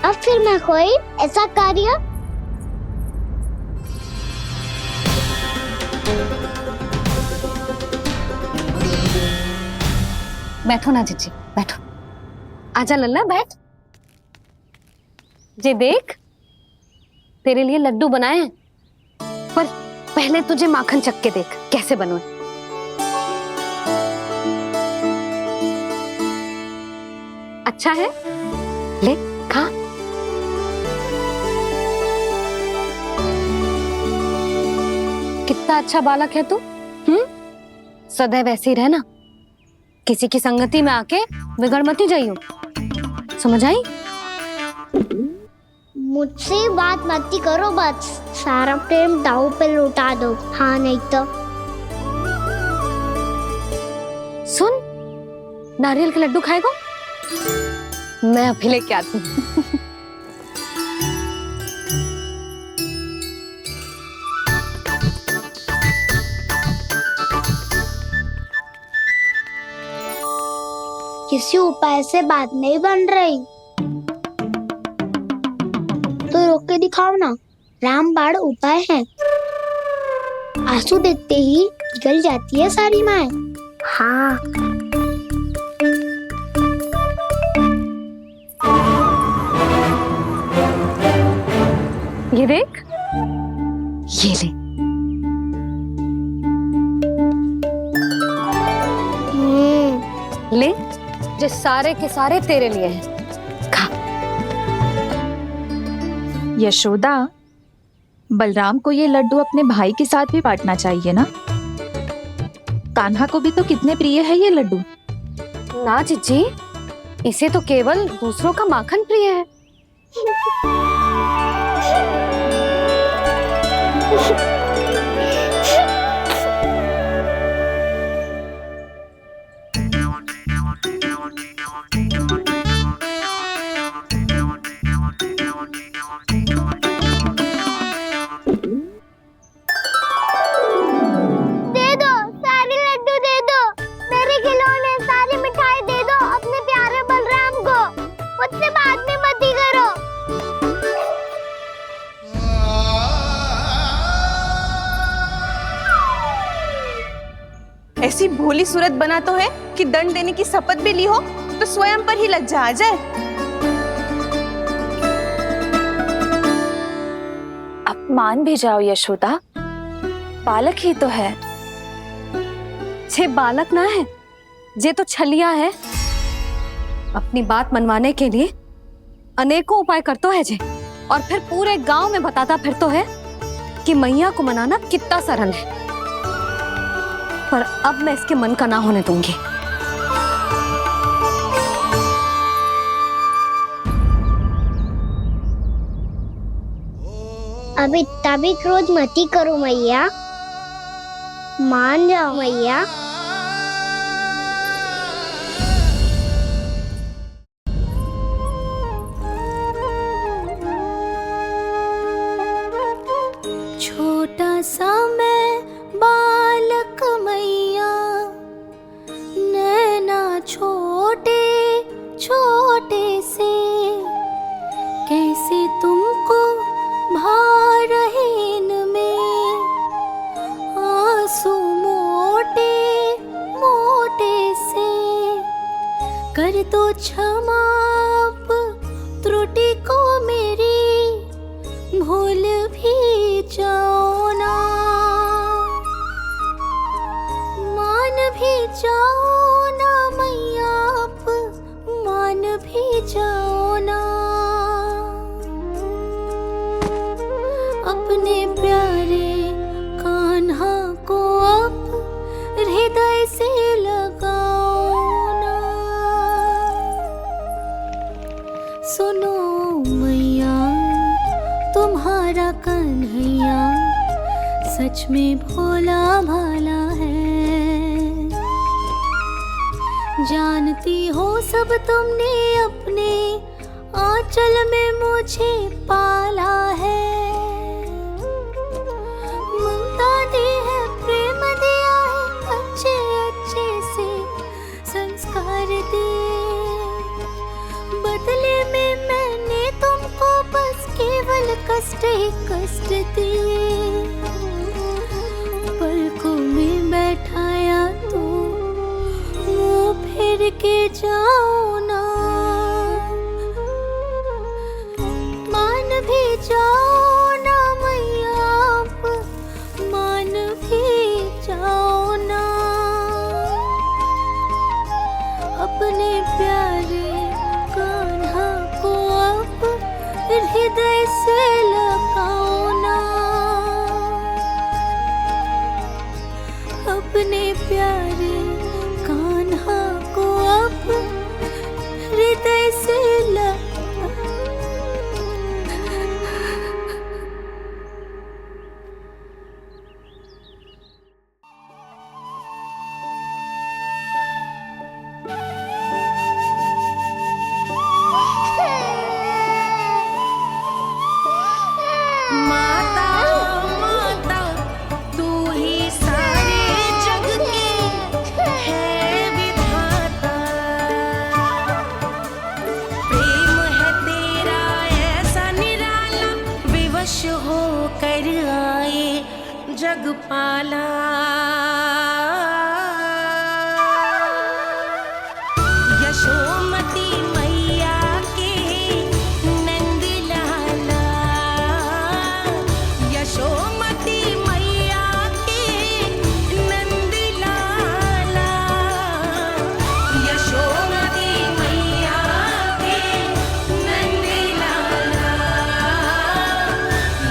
अब फिर मैं कोई ऐसा कार्य। बैठो ना जीजी, बैठो। आजा लल्ला, बैठ। जे देख, तेरे लिए लड्डू बनाए हैं, पर पहले पहले तुझे माखन चख के देख कैसे बनो। अच्छा है, ले खा। कितना अच्छा बालक है तू। सदैव ऐसे ही रहना, किसी की संगति में आके बिगड़ मत जाइयो, समझ आई? मुझसे बात मत करो, बस सारा प्रेम दाव पे लौटा दो। हाँ नहीं तो सुन, नारियल के लड्डू खाएगा? मैं अभी लेके आती हूँ। किसी उपाय से बात नहीं बन रही तो रोक के दिखाओ ना। रामबाण उपाय है, आंसू देखते ही पिघल जाती है सारी माए। हाँ ये देख, ये ले। ले, जो सारे के सारे तेरे लिए हैं, खा। यशोदा, बलराम को ये लड्डू अपने भाई के साथ भी बांटना चाहिए ना। कान्हा को भी तो कितने प्रिय है ये लड्डू। ना जीजी, इसे तो केवल दूसरों का माखन प्रिय है। ऐसी भोली सूरत बना तो है कि दंड देने की शपथ भी ली हो तो स्वयं पर ही लज्जा आ जाए। अब मान भी जाओ यशोदा, बालक ही तो है। छे बालक ना है, जे तो छलिया है। अपनी बात मनवाने के लिए अनेकों उपाय करतो है जे, और फिर पूरे गांव में बताता फिरतो है कि मैया को मनाना कितना सरल है। पर अब मैं इसके मन का ना होने दूंगी। अब इतना भी क्रोध मती करो मैया, मान जाओ मैया। छोटा सा मैं बालक मैया, नैना छोटे छोटे से, कैसे तुमको भा रहे इनमें आंसू मोटे मोटे से। कर दो क्षमा त्रुटि को मेरी, भूल भी जाओ ना, मान भी जाओ ना मैया, आप मान भी जाओ ना। अपने प्यारे कान्हा को अब हृदय से लगाओ ना। सुनो मैया, तुम्हारा कन्हैया सच में भोला भाला है। जानती हो सब तुमने अपने आंचल में मुझे पाला है। ममता दी है, प्रेम दिया है, अच्छे अच्छे से संस्कार दिए। बदले में मैंने तुमको बस केवल कष्ट ही कष्ट दिए। पलकों में बैठाया तो मुंह फेर के जाओ ना, मान भी जाओ ना मैया, आप मान से लगाओ ना, अपने प्यारे कान्हा को अब हृदय से जगपाला। यशोमती मैया के नंद लाला, यशोमती मैया के नंद लाला, यशोमती मैया के नंद लाला,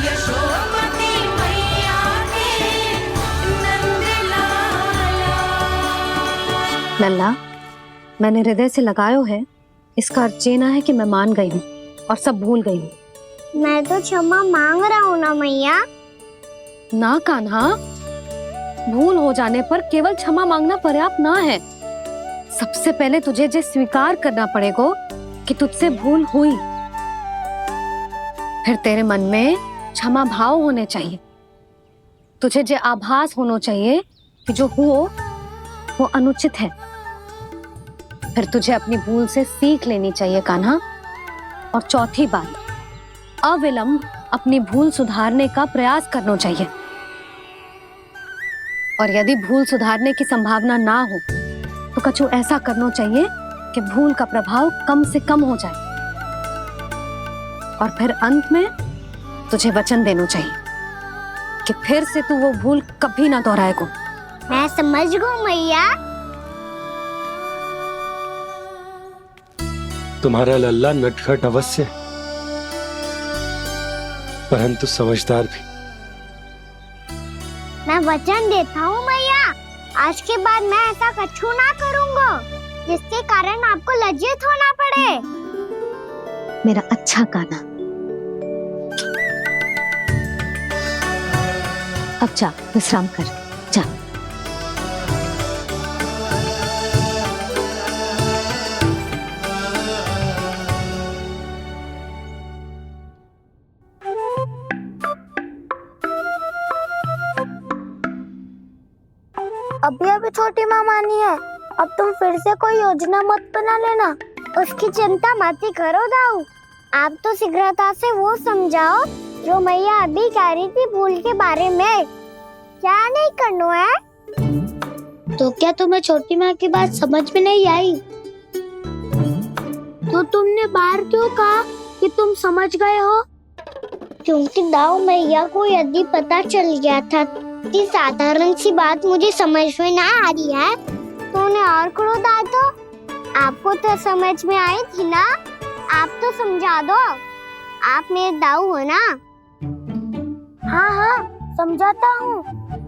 यशोमती मैया के नंद लाला। लल्ला, मैंने हृदय से लगायो है, इसका अर्थ ये ना है कि मैं मान गई हूँ और सब भूल गई हूँ। मैं तो क्षमा मांग रहा हूँ ना मैया। ना कान्हा, भूल हो जाने पर केवल क्षमा मांगना पर्याप्त ना है। सबसे पहले तुझे जो स्वीकार करना पड़ेगा कि तुझसे भूल हुई, फिर तेरे मन में क्षमा भाव होने चाहिए। तुझे जो आभास होना चाहिए कि जो हुआ वो अनुचित है। फिर तुझे अपनी भूल से सीख लेनी चाहिए कान्हा। और चौथी बात, अविलंब अपनी भूल सुधारने का प्रयास करना चाहिए। और यदि भूल सुधारने की संभावना ना हो तो कछु ऐसा करना चाहिए कि भूल का प्रभाव कम से कम हो जाए। और फिर अंत में तुझे वचन देना चाहिए कि फिर से तू वो भूल कभी ना दोहराएगा। मैं समझ गई मैया। तुम्हारा लल्ला नटखट अवश्य है, परंतु समझदार भी। मैं वचन देता हूँ मैया, आज के बाद मैं ऐसा कछु ना करूँगा जिसके कारण आपको लज्जित होना पड़े। मेरा अच्छा कान्हा, अब जा विश्राम कर, जा। अभी अभी छोटी माँ मानी है, अब तुम फिर से कोई योजना मत बना लेना। उसकी चिंता मत ही करो दाऊ। आप तो शीघ्रता से वो समझाओ जो मैया अभी कह रही थी भूल के बारे में। क्या नहीं करना है? तो क्या तुम्हें छोटी माँ की बात समझ में नहीं आई? तो तुमने बाहर क्यों कहा कि तुम समझ गए हो? क्योंकि दाऊ मैया को यदि पता चल गया था कि साधारण सी बात मुझे समझ में ना आ रही है तो उन्हें और क्रोध आया। तो आपको तो समझ में आई थी ना, आप तो समझा दो। आप मेरे दाऊ हो ना। हाँ हाँ समझाता हूँ।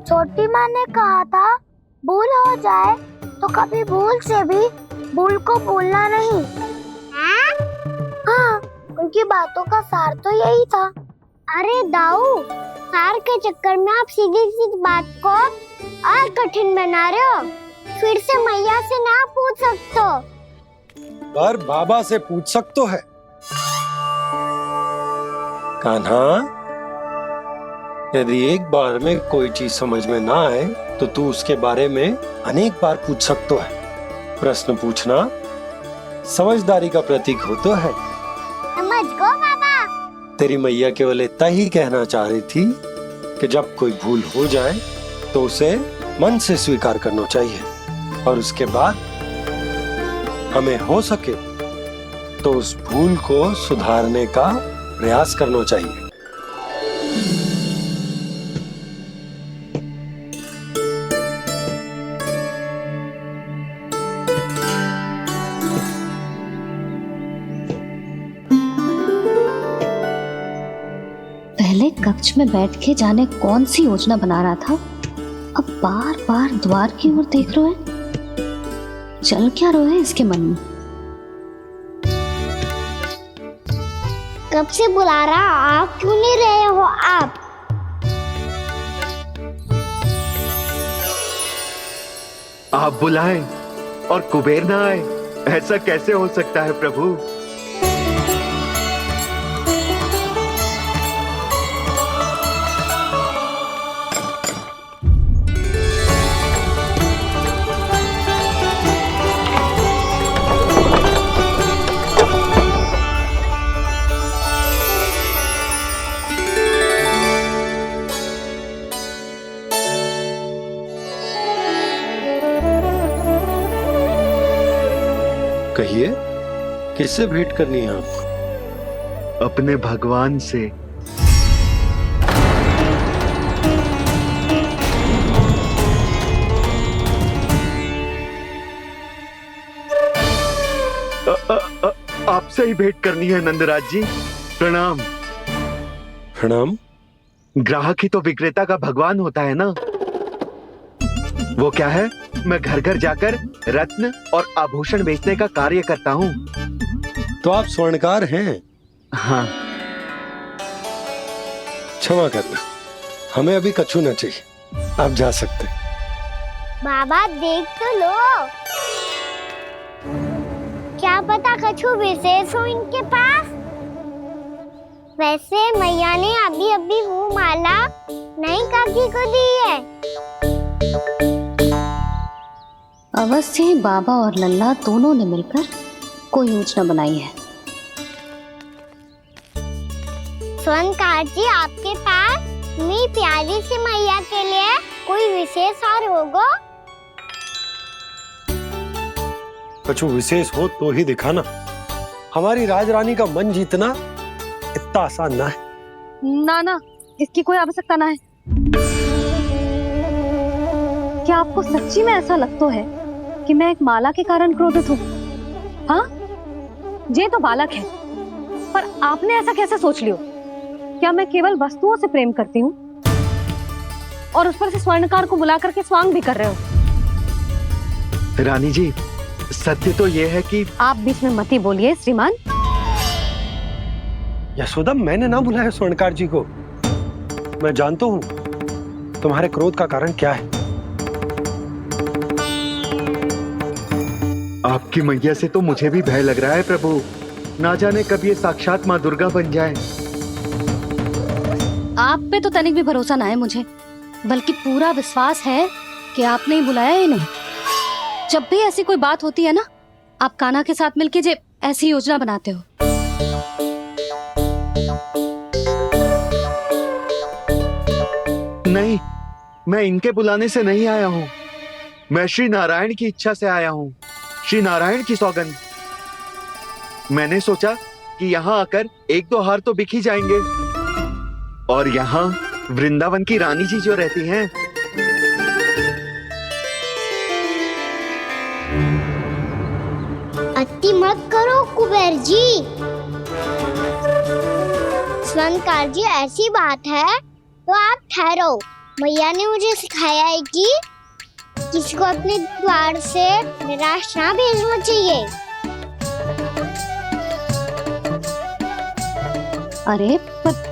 छोटी माँ ने कहा था भूल हो जाए तो कभी भूल से भी भूल को भूलना नहीं। हाँ, उनकी बातों का सार तो यही था। अरे दाऊ, सार के चक्कर में आप सीधी सीधी बात को और कठिन बना रहे हो। फिर से मैया से ना पूछ सकते हो, पर बाबा से पूछ सकते है। कान्हा, यदि एक बार में कोई चीज समझ में ना आए तो तू उसके बारे में अनेक बार पूछ सकते है। प्रश्न पूछना समझदारी का प्रतीक होता है। समझ गो बाबा। तेरी मैया केवल इतना ही कहना चाह रही थी कि जब कोई भूल हो जाए तो उसे मन से स्वीकार करना चाहिए और उसके बाद हमें हो सके तो उस भूल को सुधारने का प्रयास करना चाहिए। कक्ष में बैठ के जाने कौन सी योजना बना रहा था, अब बार बार द्वार की ओर देख रहे हैं। चल क्या रहे हैं इसके मन में? कब से बुला रहा, आप क्यों नहीं रहे हो आप? आप बुलाएं और कुबेर ना आए, ऐसा कैसे हो सकता है प्रभु? कहिए, किससे भेंट करनी है आपको? अपने भगवान से। आपसे ही भेंट करनी है नंदराज जी। प्रणाम। प्रणाम। ग्राहक ही तो विक्रेता का भगवान होता है ना। वो क्या है, मैं घर घर जाकर रत्न और आभूषण बेचने का कार्य करता हूँ। तो आप स्वर्णकार हैं? हाँ। क्षमा करना, हमें अभी कछु न चाहिए, आप जा सकते। बाबा देख तो लो, क्या पता कछु विशेष हो इनके पास। वैसे मैया ने अभी अभी वो माला नई काकी को दी है। अवश्य ही बाबा और लल्ला दोनों ने मिलकर कोई योजना बनाई है। स्वर्णकार जी, आपके पास मेरी प्यारी सी मैया के लिए कोई विशेष हार होगा? कछु विशेष हो तो ही दिखाना। हमारी राजरानी का मन जीतना इतना आसान ना है। ना, इसकी कोई आवश्यकता ना है। क्या आपको सच्ची में ऐसा लगता है कि मैं एक माला के कारण क्रोधित हूँ? हाँ, ये तो बालक है, पर आपने ऐसा कैसे सोच लियो? क्या मैं केवल वस्तुओं से प्रेम करती हूँ और उस पर से स्वर्णकार को बुला करके स्वांग भी कर रहे हो? रानी जी, सत्य तो ये है कि आप बीच में मत ही बोलिए श्रीमान। यशोदा, मैंने ना बुलाया स्वर्णकार जी को। मैं जानता हूँ तुम्हारे क्रोध का कारण क्या है। आपकी मैया से तो मुझे भी भय लग रहा है प्रभु। ना जाने कब ये साक्षात माँ दुर्गा बन जाए। आप पे तो तनिक भी भरोसा ना है मुझे, बल्कि पूरा विश्वास है कि आपने ही बुलाया है इन्हें। जब भी ऐसी कोई बात होती है ना, आप कान्हा के साथ मिलके जे ऐसी योजना बनाते हो। नहीं, मैं इनके बुलाने से नहीं आया हूँ। मैं श्री नारायण की इच्छा से आया हूँ, श्री नारायण की सौगंध। मैंने सोचा कि यहाँ आकर एक दो हार तो बिक ही जाएंगे। और यहाँ वृंदावन की रानी जी जो रहती हैं, अति मत करो कुबेर जी। स्वर्णकार जी, ऐसी बात है तो आप ठहरो। मैया ने मुझे सिखाया है कि किसी को अपने द्वार से निराश ना भेजना चाहिए। अरे पर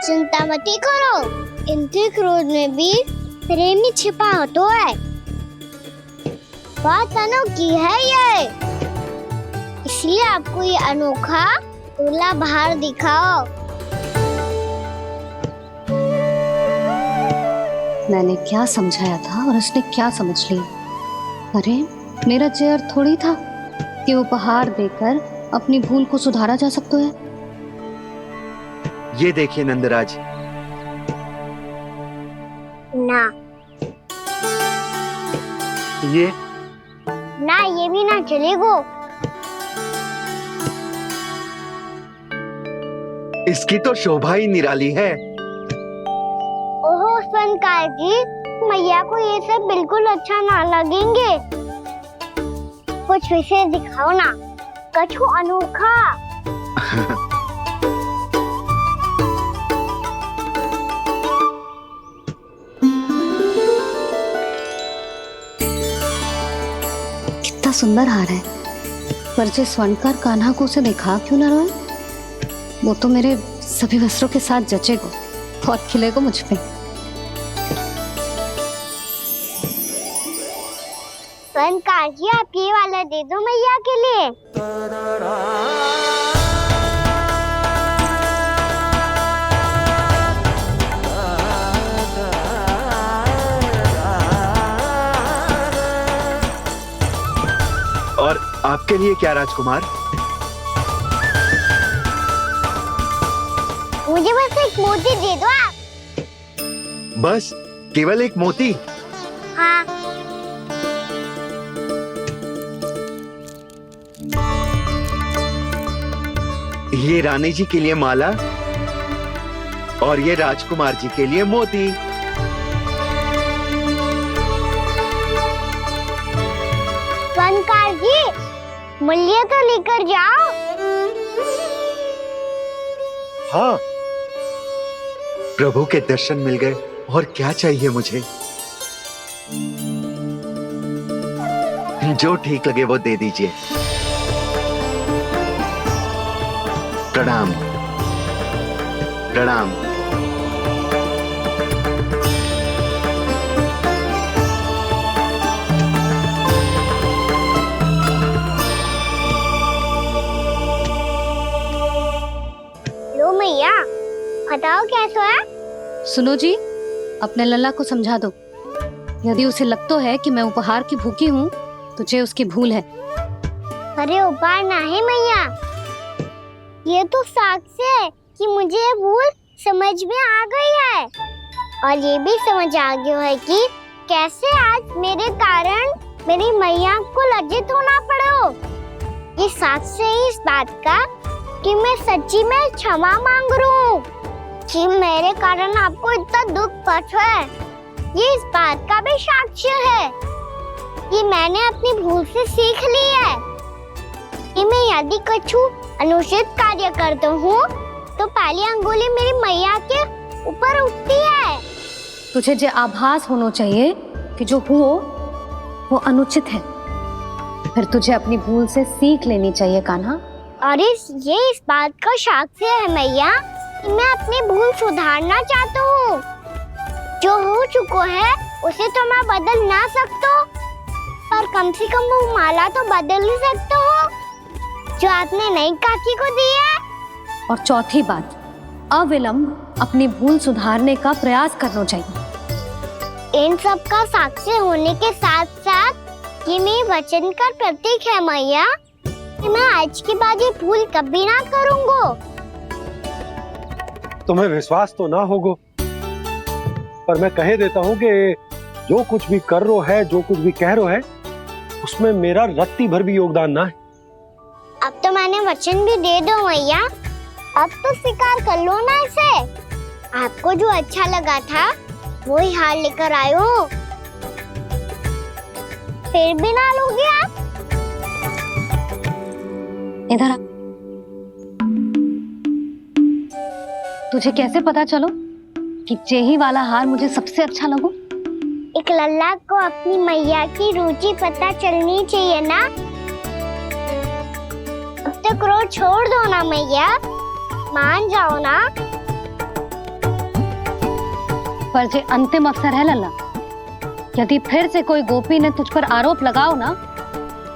चिंता मत करो, इनके क्रोध में भी प्रेम ही छिपा होता है। बात अनोखी है ये, इसलिए आपको ये अनोखा दूल्हा बाहर दिखाओ। मैंने क्या समझाया था और उसने क्या समझ लिया? अरे मेरा चेयर थोड़ी था कि उपहार देकर अपनी भूल को सुधारा जा सकता है। ये देखिए नंदराज। ना ये ना, ये भी ना चलेगा। इसकी तो शोभा ही निराली है। ओहो स्वर्णकार जी, मैया को ये सब बिल्कुल अच्छा ना लगेंगे। कुछ विशेष दिखाओ ना, कछु अनोखा। कितना सुंदर हार है, पर जो स्वर्णकार कान्हा को उसे दिखा क्यों ना रोए? वो तो मेरे सभी वस्त्रों के साथ जचेगा और खिलेगा मुझ पे। स्वर्णकार जी, आप ये वाला दे दो मैया के लिए। और आपके लिए क्या राजकुमार? मुझे बस एक मोती दे दो आप। बस केवल एक मोती? हाँ। ये रानी जी के लिए माला और ये राजकुमार जी के लिए मोती। स्वर्णकार जी, मूल्य तो लेकर जाओ। हाँ, प्रभु के दर्शन मिल गए, और क्या चाहिए मुझे? जो ठीक लगे वो दे दीजिए। प्रणाम प्रणाम। लो मैया, बताओ कैसा है? सुनो जी, अपने लल्ला को समझा दो। यदि उसे लगता है कि मैं उपहार की भूखी हूँ, तो ये उसकी भूल है। अरे उपहार ना है मैया, ये तो साक्ष्य है कि मुझे ये भूल समझ में आ गई है, और ये भी समझ आ गया है कि कैसे आज मेरे कारण मेरी मैया को लज्जित होना पड़ो। ये साक्ष्य है इस बात का कि मैं सच्ची में क्षमा मांग रहा हूँ कि मेरे कारण आपको इतना दुख पहुंचा है। ये इस बात का भी साक्ष्य है कि मैंने अपनी भूल से सीख ली है कि मैं यदि कुछ अनुचित कार्य करता हूँ तो पहली अंगुली मेरी मैया के ऊपर उठती है। तुझे जो आभास होना चाहिए कि जो हुआ वो अनुचित है, फिर तुझे अपनी भूल से सीख लेनी चाहिए कान्हा। और ये इस बात का साक्ष्य है मैया कि मैं अपनी भूल सुधारना चाहता हूँ। जो हो चुका है उसे तो मैं बदल ना सकता, पर कम से कम वो माला तो बदल ही सकता हूँ जो आपने नई काकी को दी है। और चौथी बात, अविलंब अपनी भूल सुधारने का प्रयास करना चाहिए। इन सब का साक्ष्य होने के साथ साथ ये मेरे वचन का प्रतीक है मैया कि मैं आज के बाद ये भूल कभी ना करूँगा। तुम्हें विश्वास तो ना होगा, पर मैं कह देता हूँ कि जो कुछ भी कर रो है, जो कुछ भी कह रो है, उसमें मेरा रत्ती भर भी योगदान ना है। अब तो मैंने वचन भी दे दो मैया, अब तो स्वीकार कर लो ना इसे। आपको जो अच्छा लगा था वही हार लेकर आयो, फिर भी ना लोगे आप? इधर आ। तुझे कैसे पता चलो कि जेही वाला हार मुझे सबसे अच्छा लगो? एक लल्ला को अपनी मैया की रुचि पता चलनी चाहिए ना। अब तो क्रोध छोड़ दो ना मैया, मान जाओ ना। पर जे अंतिम अवसर है लल्ला, यदि फिर से कोई गोपी ने तुझ पर आरोप लगाओ ना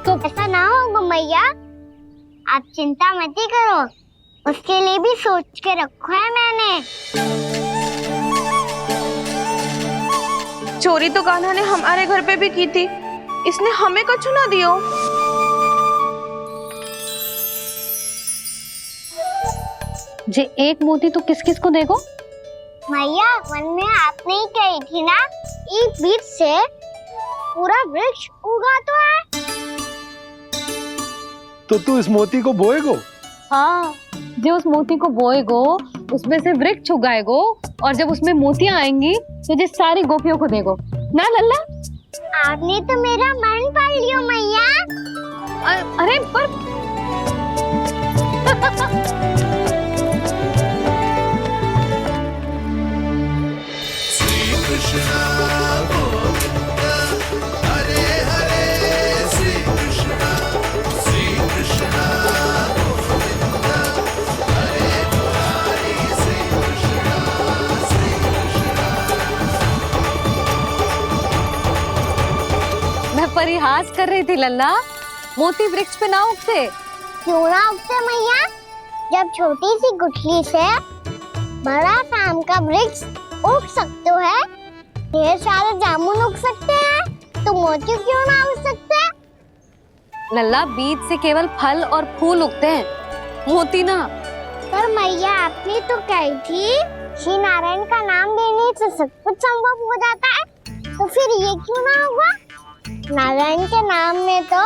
तो ऐसा ना होगा मैया, आप चिंता मत करो, उसके लिए भी सोच के रखो है मैंने। चोरी तो कान्हा ने हमारे घर पे भी की थी, इसने हमें कछु ना दियो। जे एक मोती तो किस किस को देगो? मैया, मन में आपने ही कही थी ना, एक बीज से पूरा वृक्ष उगा तो है। तो तू इस मोती को बोएगो? हाँ, जो उस मोती को बोएगो उसमें से वृक्ष उगाएगो, और जब उसमें मोतियां आएंगी तो जिस सारी गोपियों को देगो। ना लल्ला, आपने तो मेरा मन पढ़ लियो मैया। अरे पर श्री कृष्णा गोविंद हरे हरे श्री कृष्णा गोविंद हरे मुरारी श्री कृष्णा मैं परिहास कर रही थी लल्ला, मोती वृक्ष पे ना उगते। क्यों ना उगते मैया? जब छोटी सी गुठली से बड़ा आम का वृक्ष उग सकते है, ढेर सारे जामुन उग सकते हैं, तो मोती क्यों ना उग सकते? लल्ला, बीज से केवल फल और फूल उगते हैं, मोती ना। पर मैया आपने तो कही थी श्री नारायण का नाम लेने से सब कुछ संभव हो जाता है, तो फिर ये क्यों ना होगा? नारायण के नाम में तो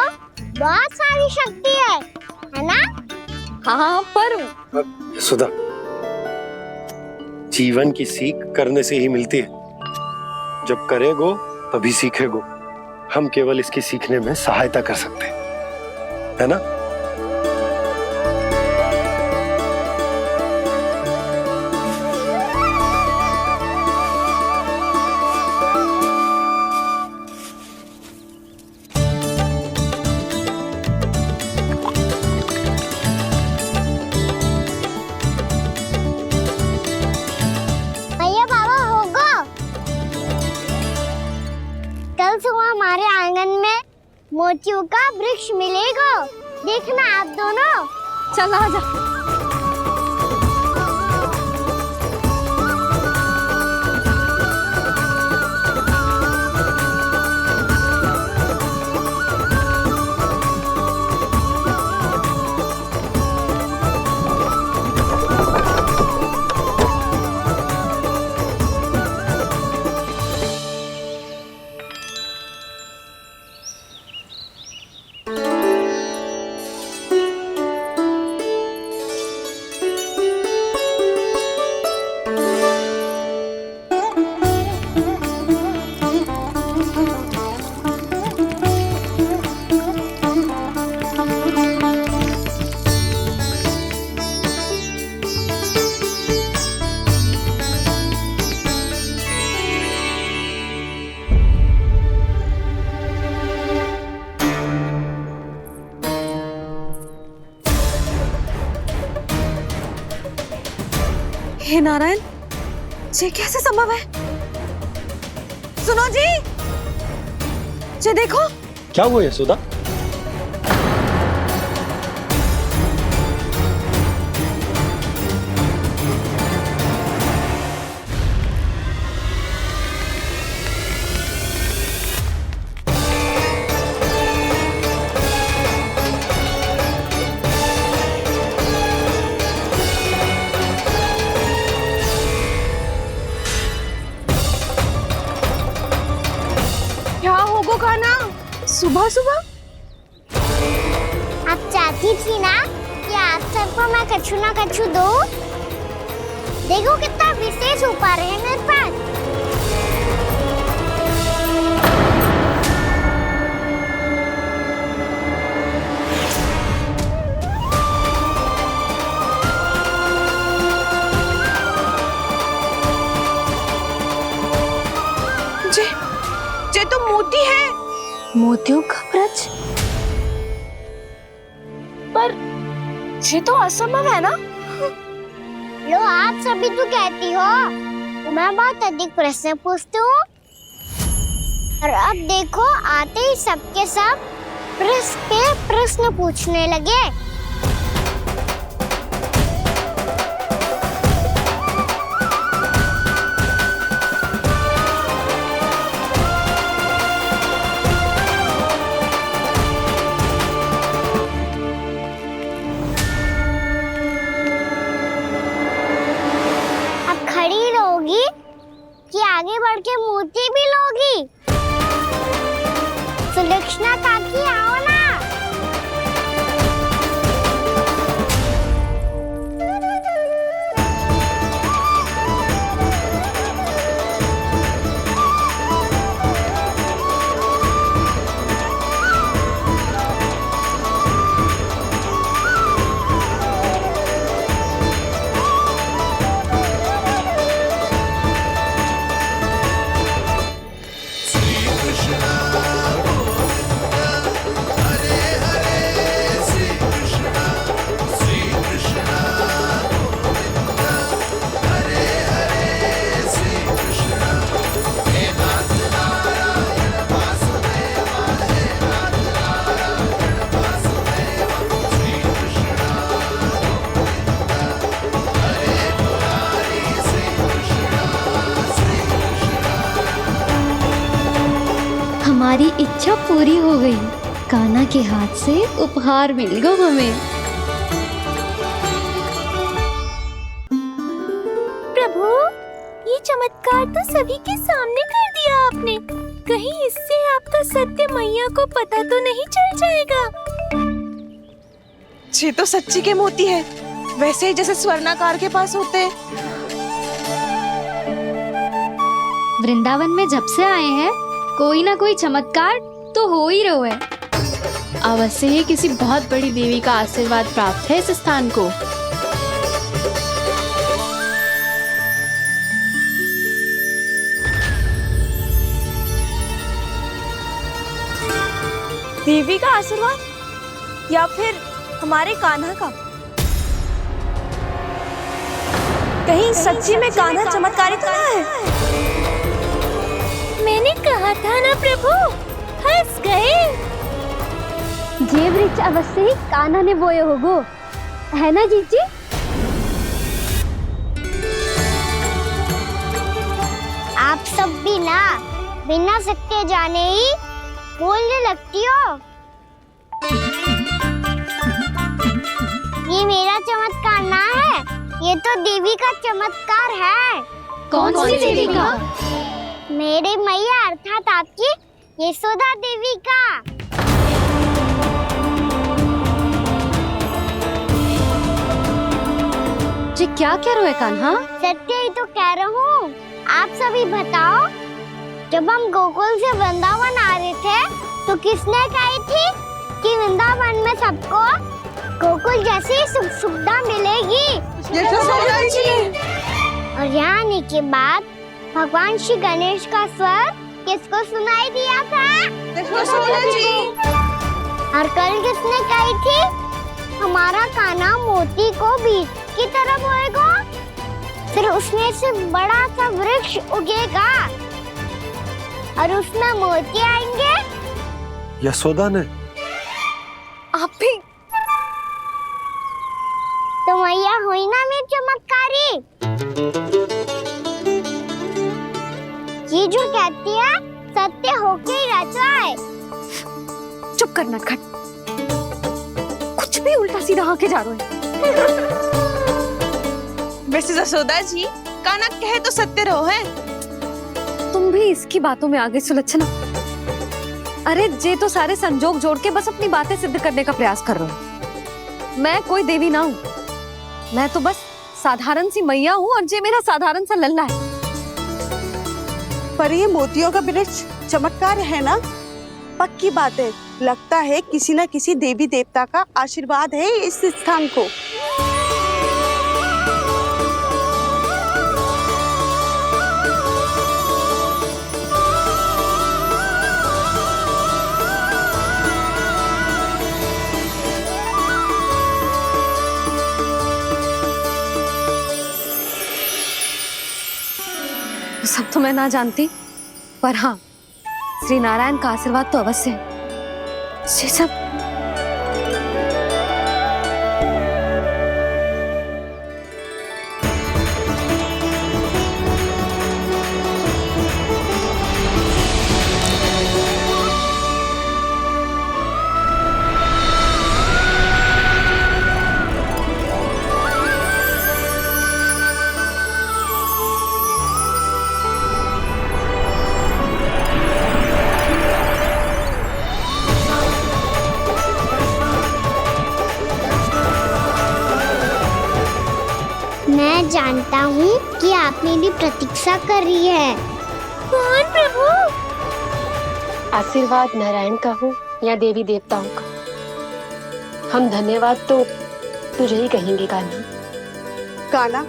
बहुत सारी शक्ति है ना? हाँ, पर सुधा, जीवन की सीख करने से ही मिलती है। जब करेगो तभी सीखेगो। हम केवल इसकी सीखने में सहायता कर सकते हैं, है ना? भैया बाबा होगो, कल सुबह हमारे आंगन में मोतियों का वृक्ष मिलेगा। देखना आप दोनों। चल आ जा। हे नारायण, ये कैसे संभव है? सुनो जी, ये देखो। क्या हुआ यशोदा? क्या होगो खाना सुबह सुबह? आप चाहती थी ना कि आप सबको मैं कछु ना कछु दूं? देखो कितना विशेष उपहार है मेरे पास। ये तो मोती है। मोतियों का वृक्ष? पर ये तो असंभव है ना? लो, आप सभी तो कहती हो, तो मैं बहुत अधिक प्रश्न पूछती हूँ, और अब देखो आते ही सबके सब प्रश्न पे प्रश्न पूछने लगे। कि आगे बढ़ के मोती भी लोगी? सुलक्षणा काकी आओ ना। हमारी इच्छा पूरी हो गई। कान्हा के हाथ से उपहार मिल गया हमें। प्रभु, ये चमत्कार तो सभी के सामने कर दिया आपने। कहीं इससे आपका सत्य मैया को पता तो नहीं चल जाएगा? ये तो सच्ची के मोती है, वैसे ही जैसे स्वर्णाकार के पास होते हैं। वृंदावन में जब से आए हैं कोई ना कोई चमत्कार तो हो ही रहा है। अवश्य ही किसी बहुत बड़ी देवी का आशीर्वाद प्राप्त है इस स्थान को। देवी का आशीर्वाद या फिर हमारे कान्हा का? कहीं सच्ची में कान्हा चमत्कारी तो ना है? मैंने कहा था ना प्रभु, हंस गए। ये वृक्ष अवश्य ही कान्हा ने बोए होगो, है ना जीजी? आप सब भी ना बिना सत्य जाने ही बोलने लगती हो। ये मेरा चमत्कार ना है, ये तो देवी का चमत्कार है। कौन सी देवी का? मेरे मैया अर्थात आपकी यशोदा देवी का। जी क्या कह रहे हो कान्हा? सत्य ही तो कह रहा हूँ। आप सभी बताओ, जब हम गोकुल से वृंदावन आ रहे थे तो किसने कही थी कि वृंदावन में सबको गोकुल जैसी सुख सुविधा मिलेगी? यशोदा जी। और यहाँ आने के बाद भगवान श्री गणेश का स्वर किसको सुनाई दिया था? यशोदा जी। और कल किसने कही थी हमारा कान्हा मोती को बीज की तरह बोएगा, फिर उसमें से बड़ा सा वृक्ष उगेगा और उसमें मोती आएंगे? यशोदा ने? आप भी? तो मैया हुई ना मेरी चमत्कारी। ये जो कहती है सत्य होके ही रहता है। चुप करना खट, कुछ भी उल्टा सीधा आके जा रहे हैं। वैसे यशोदा जी, कान्हा कहे तो सत्य रहो है। तुम भी इसकी बातों में आगे सुलझना। अरे जे तो सारे संजोग जोड़ के बस अपनी बातें सिद्ध करने का प्रयास कर रहे हो। मैं कोई देवी ना हूँ, मैं तो बस साधारण सी मैया हूँ और जे मेरा साधारण सा लल्ला है। पर ये मोतियों का वृक्ष चमत्कार है ना? पक्की बात है, लगता है किसी न किसी देवी देवता का आशीर्वाद है इस स्थान को। सब तो मैं ना जानती, पर हाँ, श्री नारायण का आशीर्वाद तो अवश्य है। ये सब मैं जानता हूँ कि आप मेरी प्रतीक्षा कर रही है। कौन प्रभु? आशीर्वाद नारायण का हो या देवी देवताओं का, हम धन्यवाद तो तुझे ही कहेंगे कान्हा। कान्हा,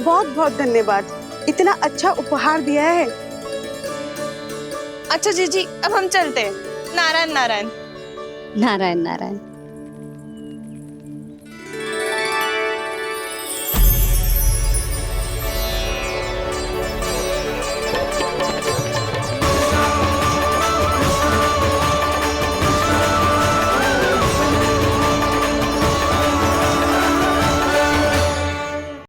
बहुत बहुत धन्यवाद, इतना अच्छा उपहार दिया है। अच्छा जीजी, अब हम चलते हैं। नारायण नारायण। नारायण नारायण।